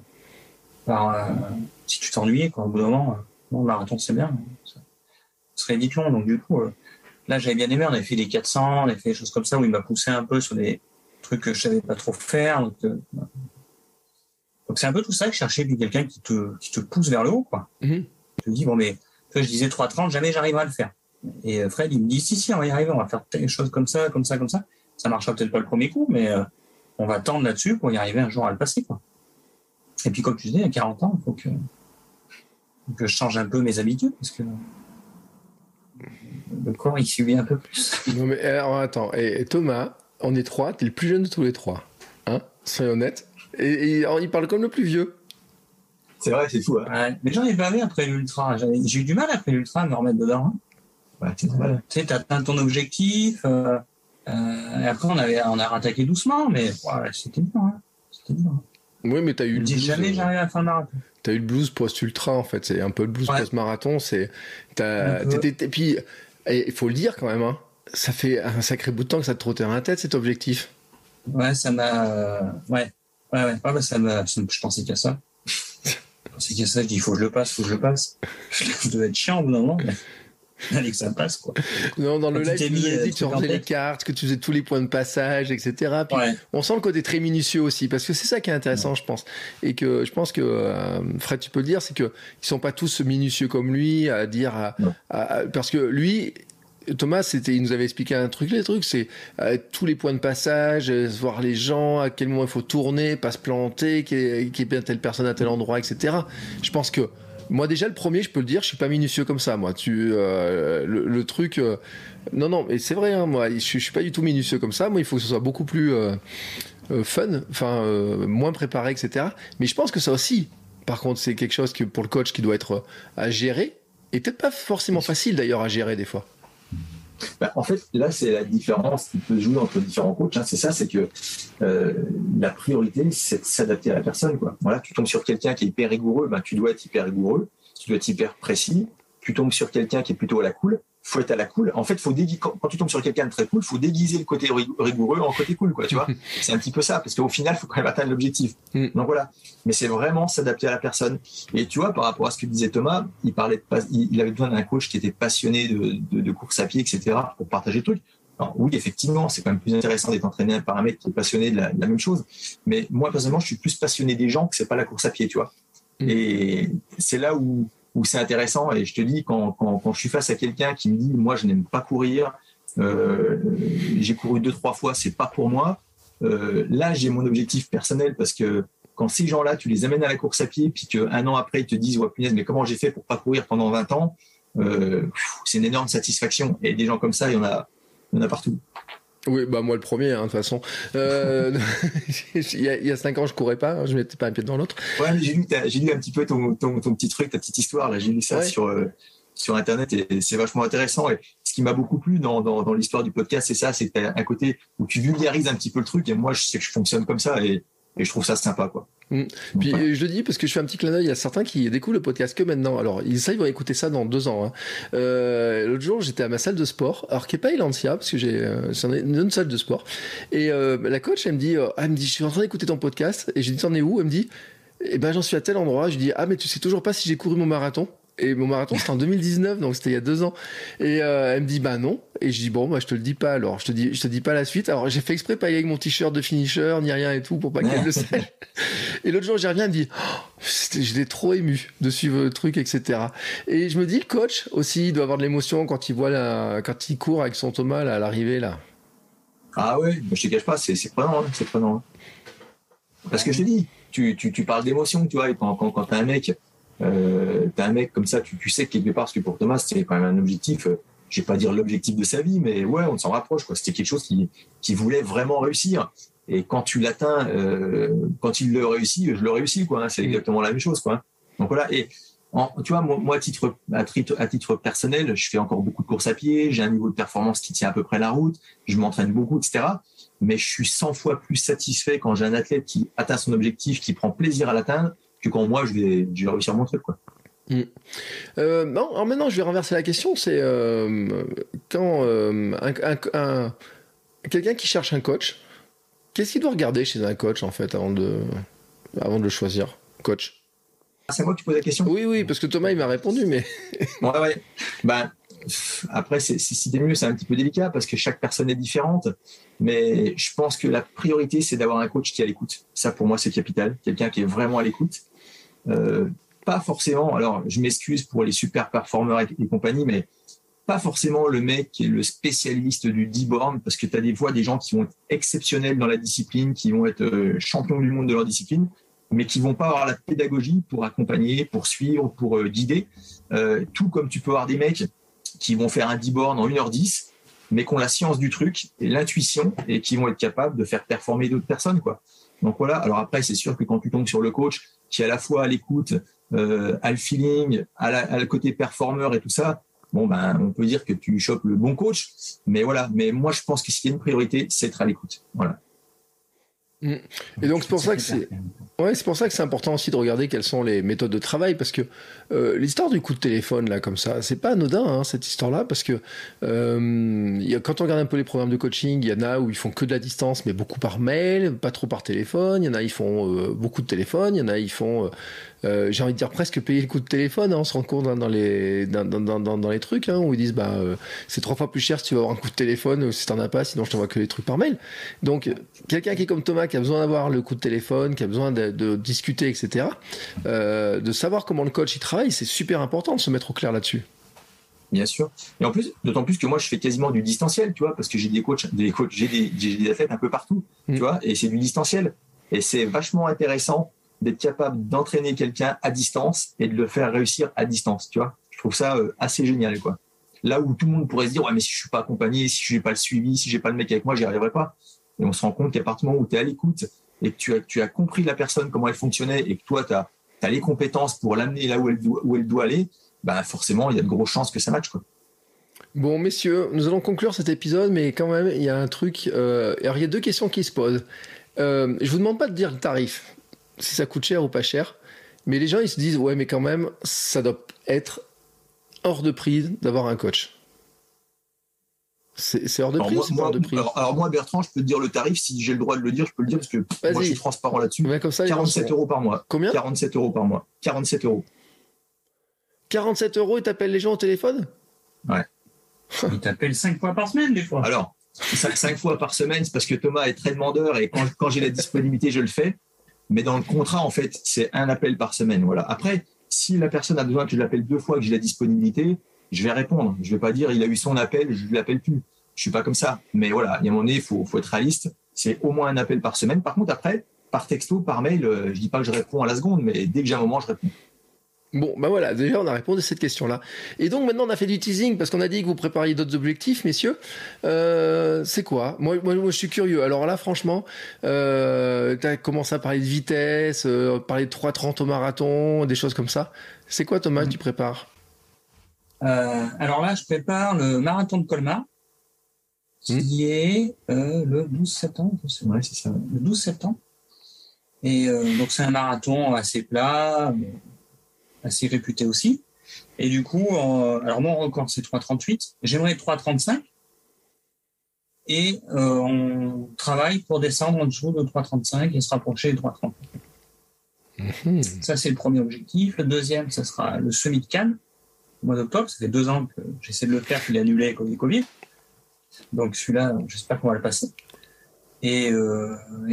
Si tu t'ennuyais, quoi, au bout d'un moment, le marathon, c'est bien. Ce serait vite long. Donc, du coup, là, j'avais bien aimé. On avait fait des 400, on avait fait des choses comme ça où il m'a poussé un peu sur des trucs que je savais pas trop faire. Donc c'est un peu tout ça que je cherchais, puis quelqu'un qui te pousse vers le haut, quoi. Tu te dis, bon, mais je disais 3,30, jamais j'arriverai à le faire. Et Fred, il me dit, si, on va y arriver, on va faire des choses comme ça. Ça marchera peut-être pas le premier coup, mais on va tendre là-dessus pour y arriver un jour à le passer, quoi. Et puis, comme tu disais, à 40 ans, il faut que je change un peu mes habitudes, parce que le corps, il subit un peu plus. Non, mais alors, attends, et Thomas, on est 3, t'es le plus jeune de tous les 3. Hein, soyons honnêtes. Et il parle comme le plus vieux. C'est vrai, c'est fou. Hein. Ouais, mais j'en ai pas vu après l'ultra. J'ai eu du mal après l'ultra à me remettre dedans. Hein. Ouais, c'est normal. Tu sais, t'as atteint ton objectif. Et après, on a rattaqué doucement, mais ouais, c'était dur. Hein. Oui, mais t'as eu le blues. Jamais j'arrive à la fin de marathon. T'as eu le blues post-ultra, en fait. C'est un peu le blues post-marathon. Et puis, il faut le dire quand même, hein, ça fait un sacré bout de temps que ça te trottait dans la tête, cet objectif. Ouais, ça m'a... Ouais, je pensais qu'à ça. Je dis, il faut que je le passe. Je devais être chiant au bout d'un moment, mais allez que ça passe, quoi. Non, dans le live, tu nous as dit que tu faisais les cartes, que tu faisais tous les points de passage, etc. Puis on sent le côté très minutieux aussi, parce que c'est ça qui est intéressant, je pense. Et que je pense que, Fred, tu peux le dire, c'est qu'ils sont pas tous minutieux comme lui, à dire... parce que lui... Thomas, il nous avait expliqué les trucs, c'est tous les points de passage, voir les gens, à quel moment il faut tourner, pas se planter, qui est bien telle personne à tel endroit, etc. Je pense que moi déjà le premier, je peux le dire, je suis pas minutieux comme ça. Moi, le truc, non, mais c'est vrai, hein, moi, je suis pas du tout minutieux comme ça. Moi, il faut que ce soit beaucoup plus fun, enfin moins préparé, etc. Mais je pense que ça aussi, par contre, c'est quelque chose que pour le coach qui doit être à gérer, et peut-être pas forcément facile d'ailleurs à gérer des fois. Bah, en fait, là, c'est la différence qui peut jouer entre différents coachs. Hein, c'est ça, c'est que la priorité, c'est de s'adapter à la personne. Quoi. Voilà, tu tombes sur quelqu'un qui est hyper rigoureux, ben, tu dois être hyper rigoureux, tu dois être hyper précis. Tu tombes sur quelqu'un qui est plutôt à la cool, faut être à la cool. En fait, quand tu tombes sur quelqu'un de très cool, faut déguiser le côté rigoureux en côté cool, quoi. Tu vois, c'est un petit peu ça, parce qu'au final, faut quand même atteindre l'objectif. Donc voilà. Mais c'est vraiment s'adapter à la personne. Et tu vois, par rapport à ce que disait Thomas, il avait besoin d'un coach qui était passionné de course à pied, etc., pour partager le truc. Alors, oui, effectivement, c'est quand même plus intéressant d'être entraîné par un mec qui est passionné de la même chose. Mais moi, personnellement, je suis plus passionné des gens que c'est pas la course à pied, tu vois. Et c'est là où c'est intéressant. Et je te dis, quand je suis face à quelqu'un qui me dit, moi, je n'aime pas courir, j'ai couru 2-3 fois, c'est pas pour moi. Là, j'ai mon objectif personnel, parce que quand ces gens-là, tu les amènes à la course à pied, puis qu'un an après, ils te disent, ouais, punaise, mais comment j'ai fait pour pas courir pendant 20 ans, c'est une énorme satisfaction. Et des gens comme ça, il y en a partout. Oui, bah moi le premier, hein, de toute façon. Il y a 5 ans, je courais pas, je mettais pas un pied dans l'autre. Ouais, mais j'ai lu un petit peu ton petit truc, ta petite histoire. Là, j'ai lu ça sur Internet, et c'est vachement intéressant. Et ce qui m'a beaucoup plu dans l'histoire du podcast, c'est ça, c'est que t'as un côté où tu vulgarises un petit peu le truc. Et moi, je sais que je fonctionne comme ça, et je trouve ça sympa, quoi. Puis voilà. je le dis parce que je fais un petit clin d'œil à certains qui découvrent le podcast que maintenant. Alors ils vont écouter ça dans 2 ans. Hein. L'autre jour j'étais à ma salle de sport, alors qui est pas Elantia parce que c'est une salle de sport. Et la coach elle me dit, je suis en train d'écouter ton podcast. Et j'ai dit t'en es où? Elle me dit, eh ben j'en suis à tel endroit. Je dis mais tu sais toujours pas si j'ai couru mon marathon? Et mon marathon c'était en 2019, donc c'était il y a 2 ans. Et elle me dit non. Et je dis bon, moi je te le dis pas alors. Je te dis pas la suite. Alors j'ai fait exprès pas y aller avec mon t-shirt de finisher ni rien et tout pour pas qu'elle le sache. Et l'autre jour j'y reviens, elle me dit j'étais trop ému de suivre le truc, etc. Et je me dis le coach aussi il doit avoir de l'émotion quand il voit quand il court avec son Thomas là, à l'arrivée là. Ah ouais, je te cache pas, c'est prenant, hein, c'est prenant. Hein. Parce que je te dis, tu parles d'émotion, tu vois, et quand t'as un mec comme ça, tu sais que quelque part, parce que pour Thomas, c'était quand même un objectif, je vais pas dire l'objectif de sa vie, mais ouais, on s'en rapproche, quoi. C'était quelque chose qui voulait vraiment réussir. Et quand tu l'atteins, quand il le réussit, je le réussis, quoi. Hein, c'est exactement la même chose, quoi. Hein. Donc voilà. Et tu vois, moi, à titre personnel, je fais encore beaucoup de courses à pied, j'ai un niveau de performance qui tient à peu près la route, je m'entraîne beaucoup, etc. Mais je suis 100 fois plus satisfait quand j'ai un athlète qui atteint son objectif, qui prend plaisir à l'atteindre, que quand moi, je vais réussir mon truc, quoi. Non, alors maintenant, je vais renverser la question. C'est quand quelqu'un qui cherche un coach, qu'est-ce qu'il doit regarder chez un coach, en fait, avant de le choisir, coach? C'est moi qui pose la question. Oui, parce que Thomas, il m'a répondu, mais... Ouais. Ben, après, si t'es mieux, c'est un petit peu délicat parce que chaque personne est différente. Mais je pense que la priorité, c'est d'avoir un coach qui est à l'écoute. Ça, pour moi, c'est capital. Quelqu'un qui est vraiment à l'écoute. Pas forcément, alors je m'excuse pour les super performeurs et compagnie, mais pas forcément le mec qui est le spécialiste du 10 bornes, parce que tu as des fois des gens qui vont être exceptionnels dans la discipline, qui vont être champions du monde de leur discipline, mais qui vont pas avoir la pédagogie pour accompagner, pour suivre, pour guider. Tout comme tu peux avoir des mecs qui vont faire un 10 bornes en 1h10, mais qui ont la science du truc et l'intuition et qui vont être capables de faire performer d'autres personnes, quoi. Donc voilà. Alors après, c'est sûr que quand tu tombes sur le coach qui est à la fois à l'écoute, a le feeling, a le côté performeur et tout ça, bon ben on peut dire que tu chopes le bon coach. Mais voilà. Mais moi, je pense que s'il y a une priorité, c'est être à l'écoute. Voilà. Et donc c'est pour ça que c'est important aussi de regarder quelles sont les méthodes de travail, parce que l'histoire du coup de téléphone là comme ça, c'est pas anodin, hein, cette histoire-là, parce que quand on regarde un peu les programmes de coaching, il y en a où ils font que de la distance, mais beaucoup par mail, pas trop par téléphone. Il y en a ils font beaucoup de téléphone, il y en a ils font j'ai envie de dire presque payer le coup de téléphone, hein, on se rend compte, hein, dans les trucs, hein, où ils disent c'est 3 fois plus cher si tu vas avoir un coup de téléphone, si t'en as pas, sinon je t'envoie que les trucs par mail. Donc quelqu'un qui est comme Thomas, qui a besoin d'avoir le coup de téléphone, qui a besoin de discuter, etc., de savoir comment le coach il travaille, c'est super important de se mettre au clair là-dessus. Bien sûr. Et en plus, d'autant plus que moi, je fais quasiment du distanciel, tu vois, parce que j'ai des coachs, j'ai des athlètes un peu partout, tu vois, et c'est du distanciel. Et c'est vachement intéressant d'être capable d'entraîner quelqu'un à distance et de le faire réussir à distance, tu vois. Je trouve ça assez génial, quoi. Là où tout le monde pourrait se dire, ouais, mais si je suis pas accompagné, si je n'ai pas le suivi, si j'ai pas le mec avec moi, j'y arriverai pas. Et on se rend compte qu'à partir du moment où tu es à l'écoute et que tu as compris la personne, comment elle fonctionnait, et que toi, tu as les compétences pour l'amener là où elle doit aller, ben forcément, il y a de grosses chances que ça matche, quoi. Bon, messieurs, nous allons conclure cet épisode, mais quand même, il y a un truc. Alors, il y a 2 questions qui se posent. Je vous demande pas de dire le tarif, si ça coûte cher ou pas cher, mais les gens, ils se disent, ouais, mais quand même, ça doit être hors de prix d'avoir un coach. C'est hors de prix, c'est hors de prix. Alors moi, Bertrand, je peux te dire le tarif, si j'ai le droit de le dire, je peux le dire, parce que moi, je suis transparent là-dessus. Ouais, comme ça, 47 € par mois. Combien? 47 € par mois. 47 €. 47 € et t'appelles les gens au téléphone? Ouais. Ils t'appellent 5 fois par semaine, des fois. Alors, 5 fois par semaine, c'est parce que Thomas est très demandeur et quand j'ai la disponibilité, je le fais. Mais dans le contrat, en fait, c'est un appel par semaine. Voilà. Après, si la personne a besoin que je l'appelle 2 fois, que j'ai la disponibilité, je vais répondre. Je vais pas dire, il a eu son appel, je ne l'appelle plus. Je suis pas comme ça. Mais voilà, il y a un moment donné, il faut être réaliste. C'est au moins un appel par semaine. Par contre, après, par texto, par mail, je dis pas que je réponds à la seconde, mais dès que j'ai un moment, je réponds. Bon, bah voilà, déjà on a répondu à cette question-là. Et donc maintenant on a fait du teasing parce qu'on a dit que vous prépariez d'autres objectifs, messieurs. C'est quoi? Moi, je suis curieux. Alors là, franchement, t'as commencé à parler de vitesse, parler de 3,30 au marathon, des choses comme ça. C'est quoi, Thomas, que tu prépares? Alors là, je prépare le marathon de Colmar, qui est le 12 septembre. Ouais, c'est ça. Le 12 septembre. Et donc c'est un marathon assez plat, assez réputé aussi. Et du coup, alors mon record c'est 3,38. J'aimerais 3,35. Et on travaille pour descendre en dessous de 3,35 et se rapprocher de 3,30. Ça, c'est le premier objectif. Le deuxième, ça sera le semi de Cannes, au mois d'octobre. Ça fait 2 ans que j'essaie de le faire, qu'il est annulé avec le Covid. Donc celui-là, j'espère qu'on va le passer. Et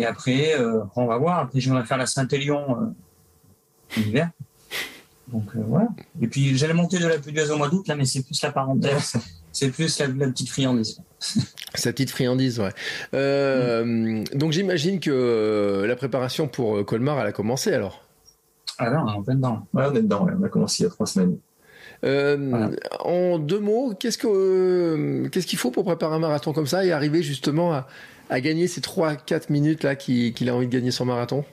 après, on va voir. Après, j'aimerais faire la Saint-Élion en hiver. Donc voilà. Et puis, j'allais monter de la Pudiase au mois d'août, là, mais c'est plus la parenthèse. C'est plus la petite friandise. Sa petite friandise, ouais. Donc j'imagine que la préparation pour Colmar, elle a commencé alors. Ah non, on est en plein dedans. Ouais, on est dedans, ouais. On a commencé il y a 3 semaines. Voilà. En 2 mots, qu'est-ce qu'il faut pour préparer un marathon comme ça et arriver justement à gagner ces 3-4 minutes là qu'il a envie de gagner son marathon?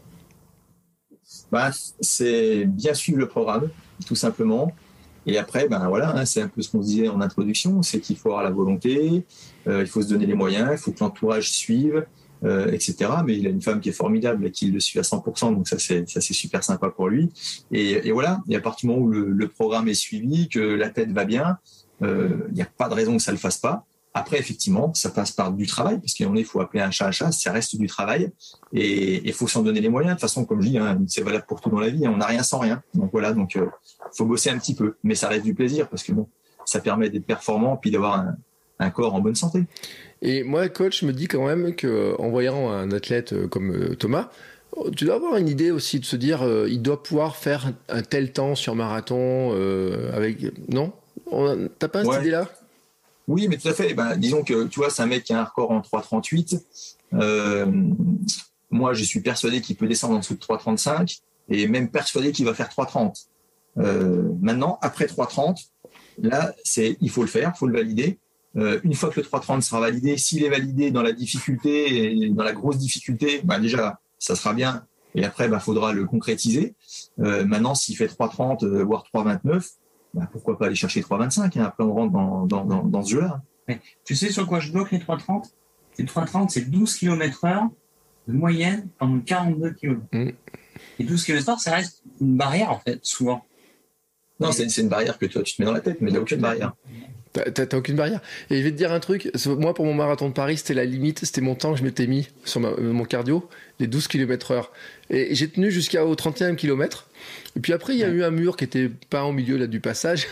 C'est bien suivre le programme, tout simplement. Et après, voilà, c'est un peu ce qu'on disait en introduction, c'est qu'il faut avoir la volonté, il faut se donner les moyens, il faut que l'entourage suive, etc. Mais il a une femme qui est formidable et qui le suit à 100%, donc ça c'est super sympa pour lui. Et voilà, et à partir du moment où le programme est suivi, que la tête va bien, il n'y a pas de raison que ça le fasse pas. Après, effectivement, ça passe par du travail, parce qu'il faut appeler un chat, ça reste du travail, et il faut s'en donner les moyens. De toute façon, comme je dis, c'est valable pour tout dans la vie, on n'a rien sans rien. Donc voilà, faut bosser un petit peu, mais ça reste du plaisir, parce que ça permet d'être performant, puis d'avoir un corps en bonne santé. Et moi, coach, je me dis quand même qu'en voyant un athlète comme Thomas, tu dois avoir une idée aussi de se dire, il doit pouvoir faire un tel temps sur marathon avec... Non ? T'as pas cette idée-là ? Oui, mais tout à fait. Disons que, tu vois, c'est un mec qui a un record en 3,38. Moi, je suis persuadé qu'il peut descendre en dessous de 3,35 et même persuadé qu'il va faire 3,30. Maintenant, après 3,30, là, il faut le faire, il faut le valider. Une fois que le 3,30 sera validé, s'il est validé dans la difficulté et dans la grosse difficulté, déjà, ça sera bien. Et après, faudra le concrétiser. Maintenant, s'il fait 3,30, voire 3,29, pourquoi pas aller chercher 3,25, Après, on rentre dans ce jeu-là. Mais tu sais sur quoi je bloque les 3,30 ? Les 3,30, c'est 12 km/h de moyenne pendant 42 km. Et 12 km/h, ça reste une barrière, en fait, souvent. Non, c'est une barrière que toi, tu te mets dans la tête, mais il n'y a aucune barrière. T'as aucune barrière. Et je vais te dire un truc, moi pour mon marathon de Paris, c'était la limite, c'était mon temps que je m'étais mis sur mon cardio, les 12 km/h. Et j'ai tenu jusqu'au 31 km. Et puis après, il y a eu un mur qui était pas au milieu là du passage.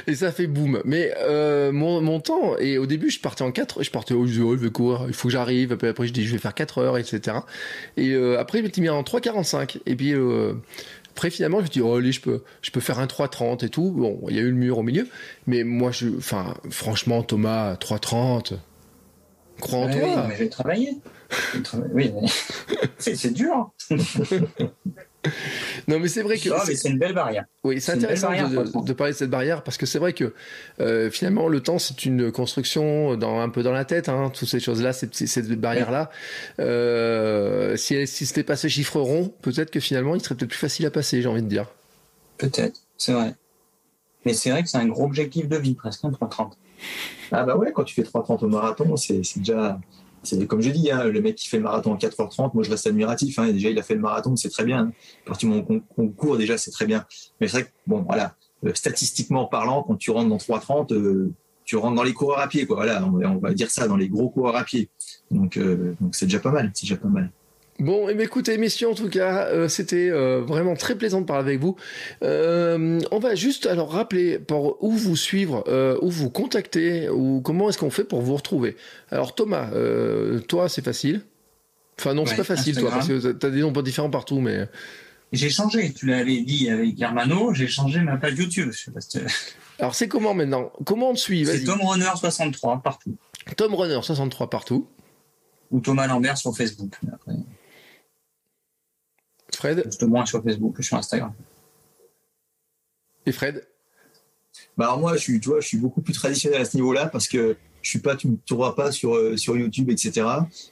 Et ça fait boum. Mais mon temps, et au début, je partais en 4, je partais, je vais courir, il faut que j'arrive. Après, je dis, je vais faire 4 heures, etc. Et après, je m'étais mis en 3,45. Et puis... après, finalement, je me suis dit, allez, je peux faire un 3,30 et tout. Bon, il y a eu le mur au milieu. Mais moi, franchement, Thomas, 3,30, crois en toi. Oui, mais j'ai travaillé. Oui, mais c'est dur. Non, mais c'est vrai que... mais c'est une belle barrière. Oui, c'est intéressant de parler de cette barrière parce que c'est vrai que finalement, le temps, c'est une construction un peu dans la tête. Toutes ces choses-là, cette barrière-là. Si c'était pas ce chiffre rond, peut-être que finalement, il serait peut-être plus facile à passer, j'ai envie de dire. Peut-être, c'est vrai. Mais c'est vrai que c'est un gros objectif de vie, presque, 3,30. Ah ouais, quand tu fais 3,30 au marathon, c'est déjà... C'est comme je dis, le mec qui fait le marathon en 4h30, moi je reste admiratif. Déjà, il a fait le marathon, c'est très bien. À partir du moment qu'on court, déjà, c'est très bien. Mais c'est vrai que, statistiquement parlant, quand tu rentres dans 3,30, tu rentres dans les coureurs à pied, quoi. Voilà, on va dire ça, dans les gros coureurs à pied. Donc c'est déjà pas mal. C'est déjà pas mal. Bon, écoutez, messieurs, en tout cas, c'était vraiment très plaisant de parler avec vous. On va juste alors rappeler pour où vous suivre, où vous contacter, ou comment est-ce qu'on fait pour vous retrouver. Alors Thomas, toi, c'est facile. Enfin non, c'est pas facile, Instagram. Toi, parce que t'as des noms pas différents partout, mais... J'ai changé, tu l'avais dit avec Hermano, j'ai changé ma page YouTube. Je sais pas si Alors c'est comment maintenant ? Comment on te suit ? C'est Tom Runner 63 partout. Tom Runner 63 partout. Ou Thomas Lambert sur Facebook. Après... Fred ? Juste moins sur Facebook que sur Instagram. Et Fred ? Alors moi, je suis beaucoup plus traditionnel à ce niveau-là parce que tu ne me trouveras pas sur YouTube, etc.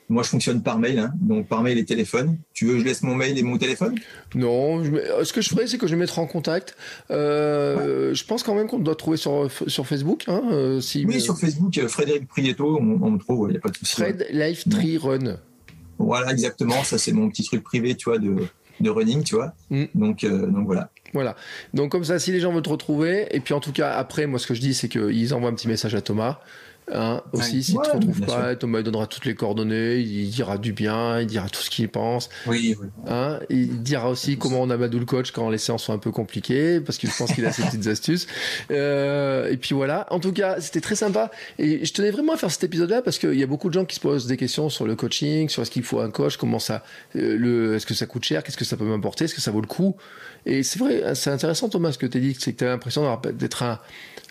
Moi, je fonctionne par mail, donc par mail et téléphone. Tu veux que je laisse mon mail et mon téléphone ? Non, ce que je ferai, c'est que je vais mettre en contact. Je pense quand même qu'on doit trouver sur Facebook. Oui, sur Facebook, Frédéric Prieto, on me trouve, il n'y a pas de souci. Fred Life Tree Run. Voilà, exactement. Ça, c'est mon petit truc privé, tu vois, de running, tu vois. Donc voilà. Voilà. Donc comme ça, si les gens veulent te retrouver, et puis en tout cas, après, moi, ce que je dis, c'est qu'ils envoient un petit message à Thomas. Aussi, s'il ne te retrouve pas, Thomas il donnera toutes les coordonnées, il dira du bien, il dira tout ce qu'il pense. Oui. Il dira aussi comment on amadou le coach quand les séances sont un peu compliquées, parce que je pense qu'il a ses petites astuces. Et puis voilà. En tout cas, c'était très sympa. Et je tenais vraiment à faire cet épisode-là parce qu'il y a beaucoup de gens qui se posent des questions sur le coaching, sur est-ce qu'il faut un coach, comment ça, est-ce que ça coûte cher, qu'est-ce que ça peut m'apporter, est-ce que ça vaut le coup. Et c'est vrai, c'est intéressant, Thomas, ce que tu as dit, c'est que tu as l'impression d'être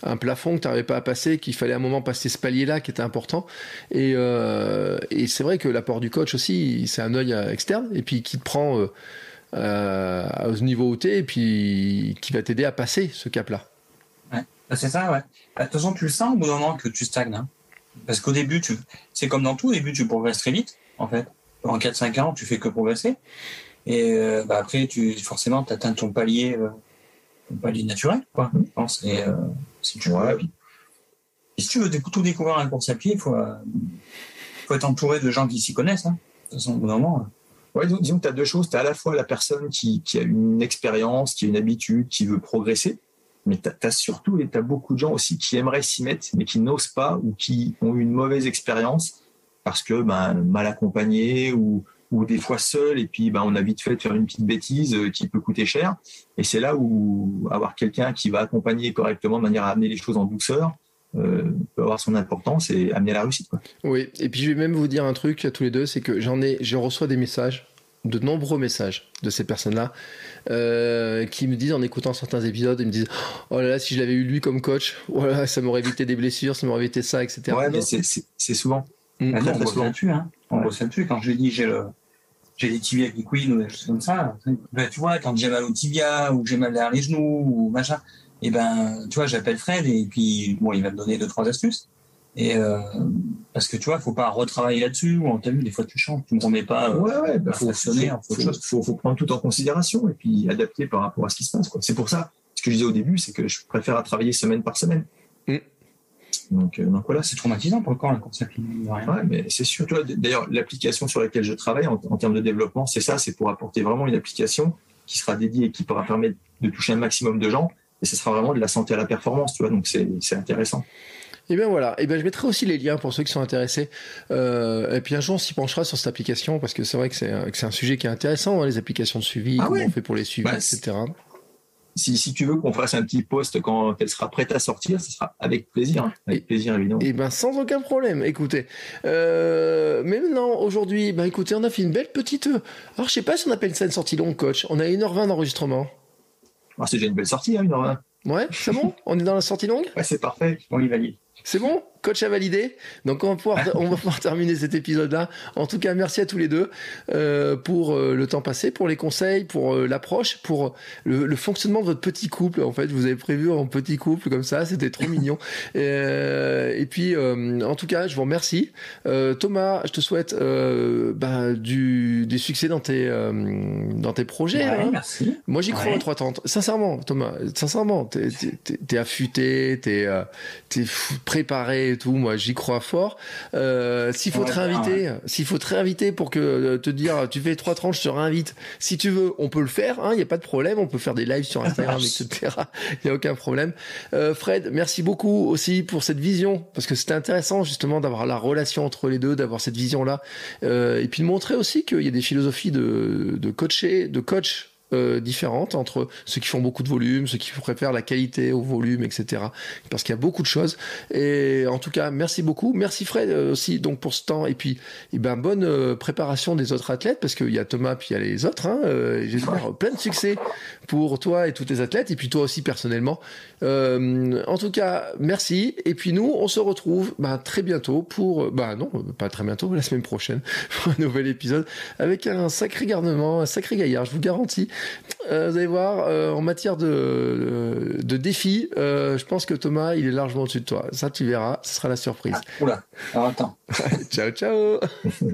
un plafond que tu n'arrivais pas à passer, qu'il fallait à un moment passer ce palier-là qui était important. Et c'est vrai que l'apport du coach aussi, c'est un œil externe, et puis qui te prend au niveau où t'es, et puis qui va t'aider à passer ce cap-là. Ouais, c'est ça, ouais. De toute façon, tu le sens au bout d'un moment que tu stagnes. Hein. Parce qu'au début, c'est comme dans tout, au début, tu progresses très vite, en fait. En 4-5 ans, tu fais que progresser. Et après, forcément, tu atteins ton palier naturel, quoi. Je pense. Et si tu veux, et si tu veux tout découvrir un course à pied, il faut être entouré de gens qui s'y connaissent. Hein. De toute façon, au bout d'un moment. Ouais, disons que tu as deux choses. Tu as à la fois la personne qui a une expérience, qui a une habitude, qui veut progresser. Mais tu as surtout, et tu as beaucoup de gens aussi qui aimeraient s'y mettre, mais qui n'osent pas ou qui ont eu une mauvaise expérience parce que mal accompagnés ou des fois seuls, et puis on a vite fait de faire une petite bêtise qui peut coûter cher. Et c'est là où avoir quelqu'un qui va accompagner correctement de manière à amener les choses en douceur peut avoir son importance et amener à la réussite, quoi. Oui, et puis je vais même vous dire un truc à tous les deux, c'est que je reçois des messages, de nombreux messages de ces personnes-là qui me disent en écoutant certains épisodes, ils me disent oh là là, si je l'avais eu lui comme coach, voilà, ça m'aurait évité des blessures, ça m'aurait évité ça, etc. Ouais, mais c'est souvent. On bosse là-dessus, hein. On bosse là-dessus. Quand je lui dis j'ai des tibias qui couinent ou des choses comme ça, tu vois, quand j'ai mal au tibia ou j'ai mal derrière les genoux ou machin, et tu vois, j'appelle Fred et puis il va me donner 2-3 astuces. Et parce que tu vois, faut pas retravailler là-dessus. Ou t'as vu, des fois tu changes, tu me remets pas. Faut prendre tout en considération et puis adapter par rapport à ce qui se passe, quoi. C'est pour ça, ce que je disais au début, c'est que je préfère travailler semaine par semaine. Donc voilà, c'est traumatisant pour le corps, la course à pied. Ouais, mais c'est sûr. Tu vois, d'ailleurs, l'application sur laquelle je travaille en termes de développement, c'est ça, c'est pour apporter vraiment une application qui sera dédiée et qui pourra permettre de toucher un maximum de gens. Et ce sera vraiment de la santé à la performance, tu vois. Donc c'est intéressant. Et bien voilà, et bien je mettrai aussi les liens pour ceux qui sont intéressés. Et puis un jour on s'y penchera sur cette application parce que c'est vrai que c'est un sujet qui est intéressant, hein, les applications de suivi, comment on fait pour les suivis, etc. Si tu veux qu'on fasse un petit post quand elle sera prête à sortir, ce sera avec plaisir. Avec plaisir, évidemment. Et bien, sans aucun problème. Écoutez, mais maintenant, aujourd'hui, écoutez, on a fait une belle petite... Alors, je sais pas si on appelle ça une sortie longue, coach. On a 1h20 d'enregistrement. C'est déjà une belle sortie, 1h20. Ouais, c'est bon. On est dans la sortie longue. Ouais, c'est parfait. On y valide. C'est bon, coach a validé. Donc on va pouvoir terminer cet épisode-là. En tout cas, merci à tous les deux pour le temps passé, pour les conseils, pour l'approche, pour le fonctionnement de votre petit couple. En fait, vous avez prévu un petit couple comme ça, c'était trop mignon. Et puis, en tout cas, je vous remercie. Thomas, je te souhaite du succès dans tes projets. Ouais, merci. Moi, j'y crois à 330. Sincèrement, Thomas, t'es affûté, t'es préparé et tout, moi j'y crois fort. S'il faut te réinviter pour que te dire tu fais 3:30, je te réinvite. Si tu veux, on peut le faire, il n'y a pas de problème, on peut faire des lives sur Instagram, etc. Il n'y a aucun problème. Fred, merci beaucoup aussi pour cette vision, parce que c'était intéressant justement d'avoir la relation entre les deux, d'avoir cette vision-là, et puis de montrer aussi qu'il y a des philosophies de coach différentes entre ceux qui font beaucoup de volume, ceux qui préfèrent la qualité au volume, etc. Parce qu'il y a beaucoup de choses. Et en tout cas, merci beaucoup. Merci Fred aussi donc pour ce temps. Et puis, bonne préparation des autres athlètes, parce qu'il y a Thomas puis il y a les autres. J'espère plein de succès pour toi et tous tes athlètes. Et puis toi aussi personnellement. En tout cas, merci. Et puis nous, on se retrouve très bientôt pour... non, pas très bientôt, la semaine prochaine, pour un nouvel épisode avec un sacré garnement, un sacré gaillard, je vous garantis. Vous allez voir, en matière de défis, je pense que Thomas, il est largement au-dessus de toi. Ça, tu verras, ce sera la surprise. Oula, alors attends. Ciao, ciao.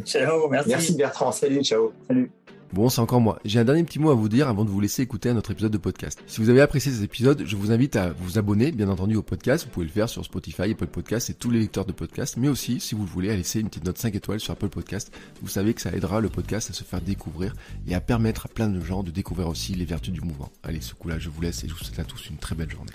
Ciao, merci. Merci Bertrand, salut, ciao. Salut. Bon, c'est encore moi. J'ai un dernier petit mot à vous dire avant de vous laisser écouter un autre épisode de podcast. Si vous avez apprécié cet épisode, je vous invite à vous abonner, bien entendu, au podcast. Vous pouvez le faire sur Spotify, Apple Podcasts et tous les lecteurs de podcasts. Mais aussi, si vous le voulez, à laisser une petite note 5 étoiles sur Apple Podcasts. Vous savez que ça aidera le podcast à se faire découvrir et à permettre à plein de gens de découvrir aussi les vertus du mouvement. Allez, ce coup-là, je vous laisse et je vous souhaite à tous une très belle journée.